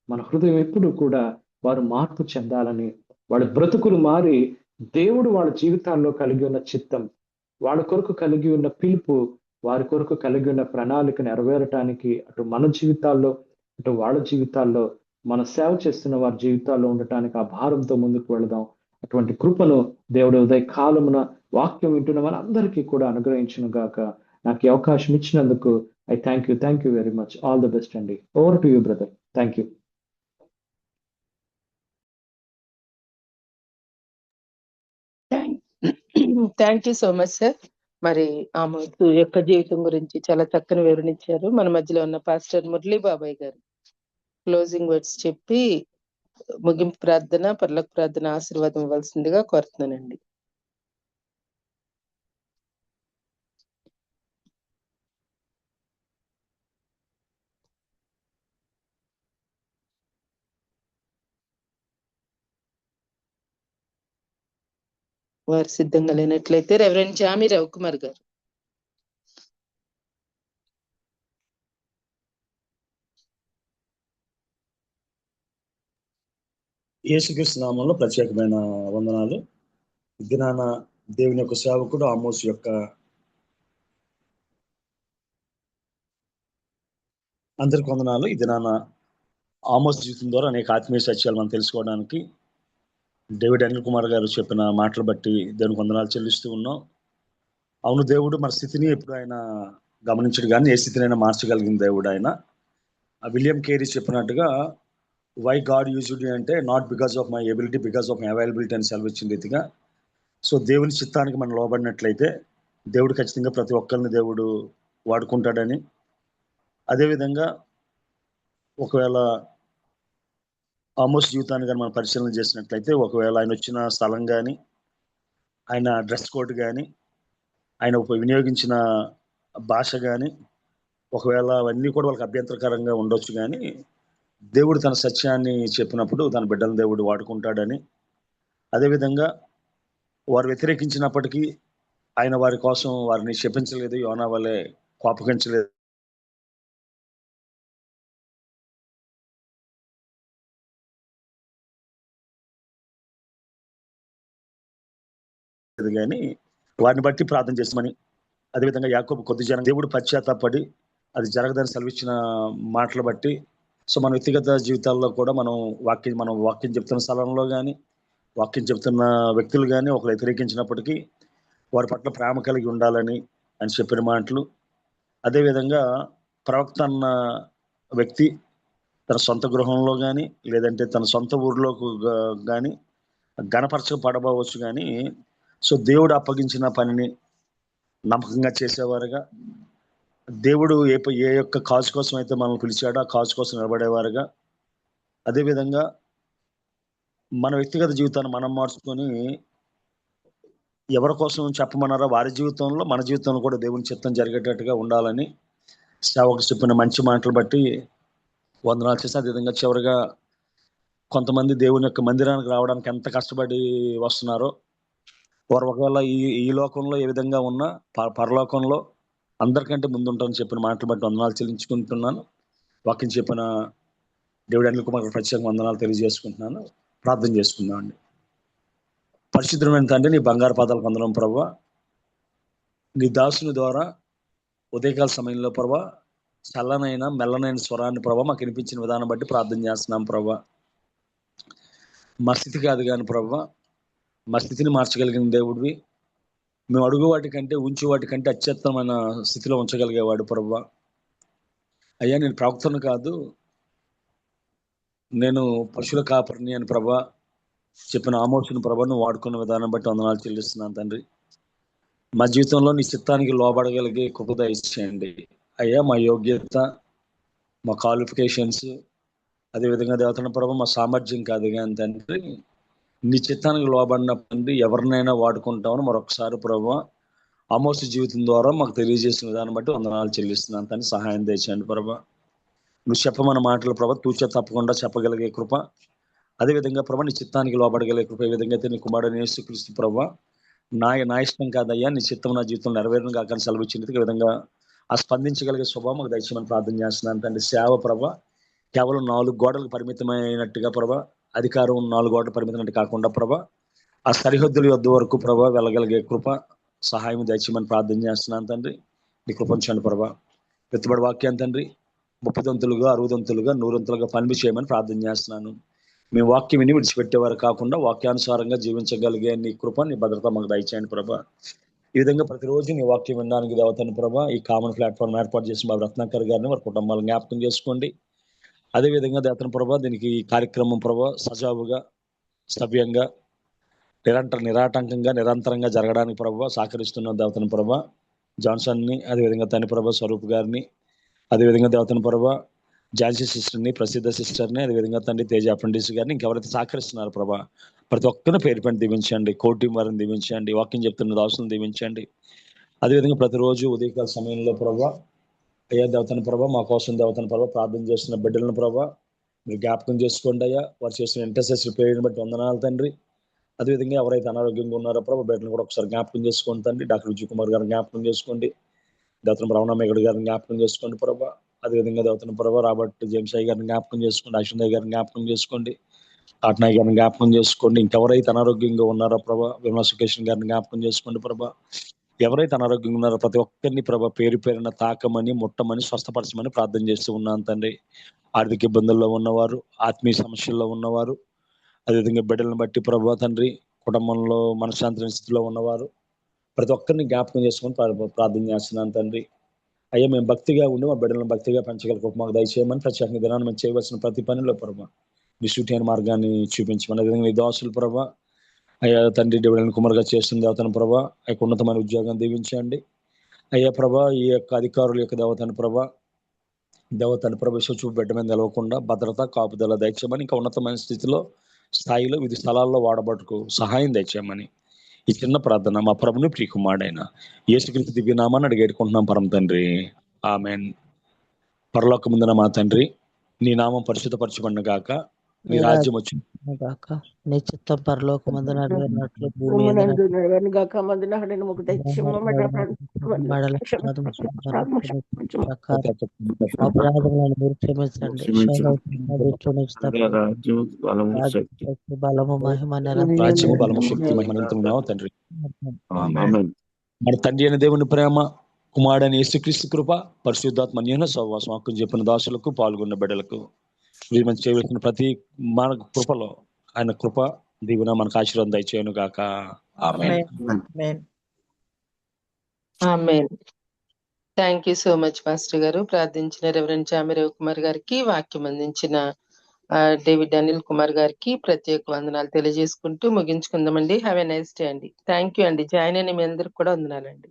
మన హృదయం ఎప్పుడు కూడా వారు మార్పు చెందాలని, వాళ్ళ బ్రతుకులు మారి దేవుడు వాళ్ళ జీవితాల్లో కలిగి ఉన్న చిత్తం, వాళ్ళ కొరకు కలిగి ఉన్న పిలుపు, వారి కొరకు కలిగి ఉన్న ప్రణాళిక నెరవేరటానికి అటు మన జీవితాల్లో ఇటు వాళ్ళ జీవితాల్లో, మన సేవ చేస్తున్న వారి జీవితాల్లో ఉండటానికి ఆ భారంతో ముందుకు వెళదాం. అటువంటి కృపను దేవుడు ఉదయ కాలమున వాక్యం వింటున్న మనందరికీ కూడా అనుగ్రహించును గాక. నాకు ఈ అవకాశం ఇచ్చినందుకు I thank you very much. All the best అండి. Over to you brother. Thank you. Thank you so much sir. మరి ఆమె యొక్క జీవితం గురించి చాలా చక్కని వివరించారు. మన మధ్యలో ఉన్న పాస్టర్ మురళీ బాబాయ్ గారు క్లోజింగ్ వర్డ్స్ చెప్పి ముగింపు ప్రార్థన, పరలోక ప్రార్థన ఆశీర్వాదం ఇవ్వాల్సిందిగా కోరుతున్నానండి. వారు సిద్ధంగా లేనట్లయితే రెవరెండ్ జామి రవికుమార్ గారు. యేసుక్రీస్తు నామంలో ప్రత్యేకమైన వందనాలు. దినాన దేవుని యొక్క సేవకుడు ఆమోసు యొక్క అందరికి వందనాలు. ఈ దినాన ఆమోస్ జీవితం ద్వారా అనేక ఆత్మీయ సత్యాలు మనం తెలుసుకోవడానికి డేవిడ్ అనిల్ కుమార్ గారు చెప్పిన మాటలు బట్టి దేవునికి వందనాలు చెల్లిస్తూ ఉన్నాం. అవును, దేవుడు మన స్థితిని ఎప్పుడు ఆయన గమనించడు, కానీ ఏ స్థితినైనా మార్చగలిగిన దేవుడు ఆయన. విలియం కేరీ చెప్పినట్టుగా వై గాడ్ యూజ్డ్ అంటే not because of my ability, because of my availability అని సెలవిచ్చిన రీతిగా. సో దేవుని చిత్తానికి మనం లోబడినట్లయితే దేవుడు ఖచ్చితంగా ప్రతి ఒక్కరిని దేవుడు వాడుకుంటాడని. అదేవిధంగా ఒకవేళ ఆమోస్ జీవితాన్ని కానీ మనం పరిశీలన చేసినట్లయితే, ఒకవేళ ఆయన వచ్చిన స్థలం కానీ, ఆయన డ్రెస్ కోడ్ కానీ, ఆయన వినియోగించిన భాష కానీ, ఒకవేళ అవన్నీ కూడా వాళ్ళకి అభ్యంతరకరంగా ఉండొచ్చు, కానీ దేవుడు తన సత్యాన్ని చెప్పినప్పుడు తన బిడ్డలను దేవుడు వాడుకుంటాడని. అదేవిధంగా వారు వ్యతిరేకించినప్పటికీ ఆయన వారి కోసం వారిని శపించలేదు, యోనా వలె కోపగించలేదు. కానీ వారిని బట్టి ప్రార్థన చేస్తామని. అదేవిధంగా యాకోబు కొద్ది జనం దేవుడు పశ్చాత్తాపడి అది జరగదని సెలవిచ్చిన మాటలు బట్టి, సో మన వ్యక్తిగత జీవితాల్లో కూడా మనం వాక్యం చెప్తున్న స్థలంలో కానీ, వాక్యం చెప్తున్న వ్యక్తులు కానీ ఒకరు వ్యతిరేకించినప్పటికీ వారి పట్ల ప్రేమ కలిగి ఉండాలని అని చెప్పిన మాటలు. అదేవిధంగా ప్రవక్త అన్న వ్యక్తి తన సొంత గృహంలో కానీ, లేదంటే తన సొంత ఊరిలో కానీ గణపరచబడవచ్చు, కానీ సో దేవుడు అప్పగించిన పనిని నమ్మకంగా చేసేవారుగా, దేవుడు ఏ యొక్క కాజు కోసం అయితే మనల్ని పిలిచాడో ఆ కాజు కోసం నిలబడేవారుగా, అదేవిధంగా మన వ్యక్తిగత జీవితాన్ని మనం మార్చుకొని ఎవరి కోసం చెప్పమన్నారో వారి జీవితంలో మన జీవితంలో కూడా దేవుని చిత్తం జరిగేటట్టుగా ఉండాలని సేవకు చెప్పిన మంచి మాటలు బట్టి వందనాలు చేసి, అదేవిధంగా చివరిగా కొంతమంది దేవుని యొక్క మందిరానికి రావడానికి ఎంత కష్టపడి వస్తున్నారో వారు ఒకవేళ ఈ లోకంలో ఏ విధంగా ఉన్నా పరలోకంలో అందరికంటే ముందుంటారని చెప్పిన మాటలు బట్టి వందనాలు చెల్లించుకుంటున్నాను. వాక్యం చెప్పిన డేవిడ్ అనిల్ కుమార్ ప్రత్యేక వందనాలు తెలియజేసుకుంటున్నాను. ప్రార్థన చేసుకుందాం అండి. పరిశుద్ధమైన తండ్రి, నీ బంగారు పాదాలకు వందనం ప్రభువా. నీ దాసుని ద్వారా ఉదయకాల సమయంలో ప్రభువా చల్లనైన మెల్లనైన స్వరాన్ని ప్రభువా మాకు వినిపించిన విధానం బట్టి ప్రార్థన చేస్తున్నాం ప్రభువా. మా స్థితి కాదు కానీ ప్రభువా, మా స్థితిని మార్చగలిగిన దేవుడివి. మేము అడుగు వాటికంటే ఉంచు వాటికంటే అత్యుత్తమైన స్థితిలో ఉంచగలిగేవాడు ప్రభువా. అయ్యా నేను ప్రవక్తను కాదు, నేను పశువుల కాపరిని అని ప్రభా చెప్పిన ఆమోసుని ప్రభా నువ్వు వాడుకున్న విధానం బట్టి వందనాలు చెల్లిస్తున్నాను తండ్రి. మా జీవితంలో నీ చిత్తానికి లోబడగలిగే కృప దయచేయండి అయ్యా. మా యోగ్యత, మా క్వాలిఫికేషన్స్, అదేవిధంగా దేవతన ప్రభా మా సామర్థ్యం కాదు కానీ తండ్రి, నీ చిత్తానికి లోబడినప్పుడు ఎవరినైనా వాడుకుంటామని మరొకసారి ప్రభా ఆమోసు జీవితం ద్వారా మాకు తెలియజేసిన విధానం బట్టి వందనాలు చెల్లిస్తున్నాను తండ్రి. సహాయం తెచ్చండి ప్రభా. నువ్వు చెప్పమన్న మాటలు ప్రభా తూచ తప్పకుండా చెప్పగలిగే కృప, అదేవిధంగా ప్రభా నీ చిత్తానికి లోబడగలిగే కృప, ఏ విధంగా అయితే నీ కుమారుడు యేసుక్రీస్తు ప్రభా నా ఇష్టం కాదయ్యా నీ చిత్తం నా జీవితంలో నెరవేరును కాక సెలవు ఇచ్చినందుకు ఈ విధంగా ఆ స్పందించగలిగే స్వభావం మాకు దయచేయమని ప్రార్థన చేస్తున్నాను తండ్రి. సేవ ప్రభా కేవలం 4 గోడలకు పరిమితమైనట్టుగా ప్రభా, అధికారం 4 గోడలకు పరిమితమైనట్టు కాకుండా ప్రభా ఆ సరిహద్దుల యొద్ద వరకు ప్రభా వెళ్ళగలిగే కృప సహాయం దయచేయమని ప్రార్థన చేస్తున్నాను తండ్రి. నీ కృపించండి ప్రభా. పెట్టుబడి వాక్యాన్ని తండ్రి 30 దంతులుగా 60 దంతులుగా 100 దంతులుగా పని చేయమని ప్రార్థన చేస్తున్నాను. మేము వాక్యం విని విడిచిపెట్టేవారు కాకుండా వాక్యానుసారంగా జీవించగలిగే నీ కృప, నీ భద్రత మాకు దయచేయండి ప్రభా. ఈ విధంగా ప్రతిరోజు నీ వాక్యం వినడానికి దేవతను ప్రభా ఈ కామన్ ప్లాట్ఫామ్ ఏర్పాటు చేసిన మా రత్నాకర్ గారిని వారి కుటుంబాలను జ్ఞాపకం చేసుకోండి. అదేవిధంగా దేవతను ప్రభా దీనికి ఈ కార్యక్రమం ప్రభా సజావుగా సవ్యంగా నిరాటంకంగా నిరంతరంగా జరగడానికి ప్రభా సహకరిస్తున్న దేవతను ప్రభా జాన్సన్ని, అదేవిధంగా తని ప్రభా స్వరూప్ గారిని, అదేవిధంగా దేవతను ప్రభా ఝాన్సీ సిస్టర్ని, ప్రసిద్ధ సిస్టర్ని, అదేవిధంగా తండ్రి తేజ అప్రెంటిస్ గారిని, ఇంకెవరైతే సహకరిస్తున్నారు ప్రభా ప్రతి ఒక్కరిని పేరు పెట్టి దీవించండి. కోటి వారిని దీవించండి. వాక్యం చెప్తున్న దాసులను దీవించండి. అదేవిధంగా ప్రతిరోజు ఉదయకాల సమయంలో ప్రభా అయ్యా దేవతను ప్రభా మా కోసం దేవతను ప్రభా ప్రార్థన చేస్తున్న బిడ్డలను ప్రభా మీరు జ్ఞాపకం చేసుకోండి అయ్యా. వారు చేస్తున్న ఇంటర్సెస్ పేరుని బట్టి వందనాలు తండ్రి. అదేవిధంగా ఎవరైతే అనారోగ్యంగా ఉన్నారో ప్రభా బిడ్డలను కూడా ఒకసారి జ్ఞాపకం చేసుకోండి తండ్రి. డాక్టర్ విజయ్ కుమార్ గారిని జ్ఞాపకం చేసుకోండి. దేవతను రమణామేగడ్ గారిని జ్ఞాపకం చేసుకోండి ప్రభా. అదేవిధంగా దేవతను ప్రభా రాబర్ట్ జేమ్స్ అయ్య గారిని జ్ఞాపకం చేసుకోండి. అశ్విన్ గారిని జ్ఞాపకం చేసుకోండి. కాట్నాయ్ గారిని జ్ఞాపకం చేసుకోండి. ఇంకెవరైతే అనారోగ్యంగా ఉన్నారో ప్రభా విమలా సుకేషన్ గారిని జ్ఞాపకం చేసుకోండి ప్రభా. ఎవరైతే అనారోగ్యంగా ఉన్నారో ప్రతి ఒక్కరిని ప్రభా పేరు పేరున తాకమని ముట్టమని స్వస్థపరచమని ప్రార్థన చేస్తూ ఉన్నాను తండ్రి. ఆర్థిక ఇబ్బందుల్లో ఉన్నవారు, ఆత్మీయ సమస్యల్లో ఉన్నవారు, అదేవిధంగా బిడ్డలను బట్టి ప్రభా తండ్రి కుటుంబంలో మనశ్శాంతి స్థితిలో ఉన్నవారు ప్రతి ఒక్కరిని జ్ఞాపకం చేసుకొని ప్రార్థన చేస్తున్నాను తండ్రి. అయ్యా మేము భక్తిగా ఉండి మా బిడ్డలను భక్తిగా పెంచగల కృప మాకు దయచేయమని ప్రత్యేకంగా దినాన్ని మేము చేయవలసిన ప్రతి పనిలో ప్రభా నీ సూటి మార్గాన్ని చూపించమని, అదేవిధంగా నీ దోసులు ప్రభా అయ్యా తండ్రి డివిడెన్ కుమార్గా చేస్తున్న దేవతను ప్రభా ఆ యొక్క ఉన్నతమైన ఉద్యోగం దీవించండి అయ్యా ప్రభా. ఈ యొక్క అధికారుల యొక్క దేవతను ప్రభా చూపు బిడ్డ మీద నిలవకుండా భద్రత కాపుదల దయచేయమని, ఇంకా ఉన్నతమైన స్థితిలో స్థాయిలో వివిధ స్థలాల్లో వాడబట్టుకు సహాయం దయచేయమని ఈ చిన్న ప్రార్థన మా ప్రభుని ప్రియకుమారుడైన యేసుక్రీస్తు దివ్యనామాన్ని అడిగేటుకుంటున్నాం పరమ తండ్రి. ఆమెన్. పరలోకమందున మా తండ్రి నీ నామం పరిశుద్ధపరచబడిన గాక, నీ రాజ్యం వచ్చి గాక, నీ చిత్తం పరలోకమందున నెరవేరినట్లు భూమి భూమి మీద నందు నెరవేరును గాక. మందున హరిని ముకు తెచ్చుము మడల అపరాధములను మీరు క్షమించండి. బలము మహిమ రాజ్యము బలము శక్తి మహిమనంతమున్నావు తండ్రి. మన తండ్రి అయిన దేవుని ప్రేమ, కుమారుడైన యేసుక్రీస్తు కృప, పరిశుద్ధాత్మ అన్యోన్య సహవాసం హక్కును చెప్పిన దాసులకు పాల్గొన్న బిడ్డలకు వీరు మనం చేయవలసిన ప్రతి మన కృపలో ఆయన కృప దీవెన మనకు ఆశీర్వాదం దయచేయను గాక. ఆమేన్. Thank you so much master గారు. ప్రార్థించిన రెవరెండ్ జామి రవికుమార్ గారికి, వాక్యం అందించిన డేవిడ్ అనిల్ కుమార్ గారికి ప్రత్యేక వందనాలు తెలియజేసుకుంటూ ముగించుకుందామండి. హ్యావ్ ఎ నైస్ డే అండి. థ్యాంక్ యూ అండి. జాయిన్ అయిన మీ అందరికి కూడా వందనాలండి.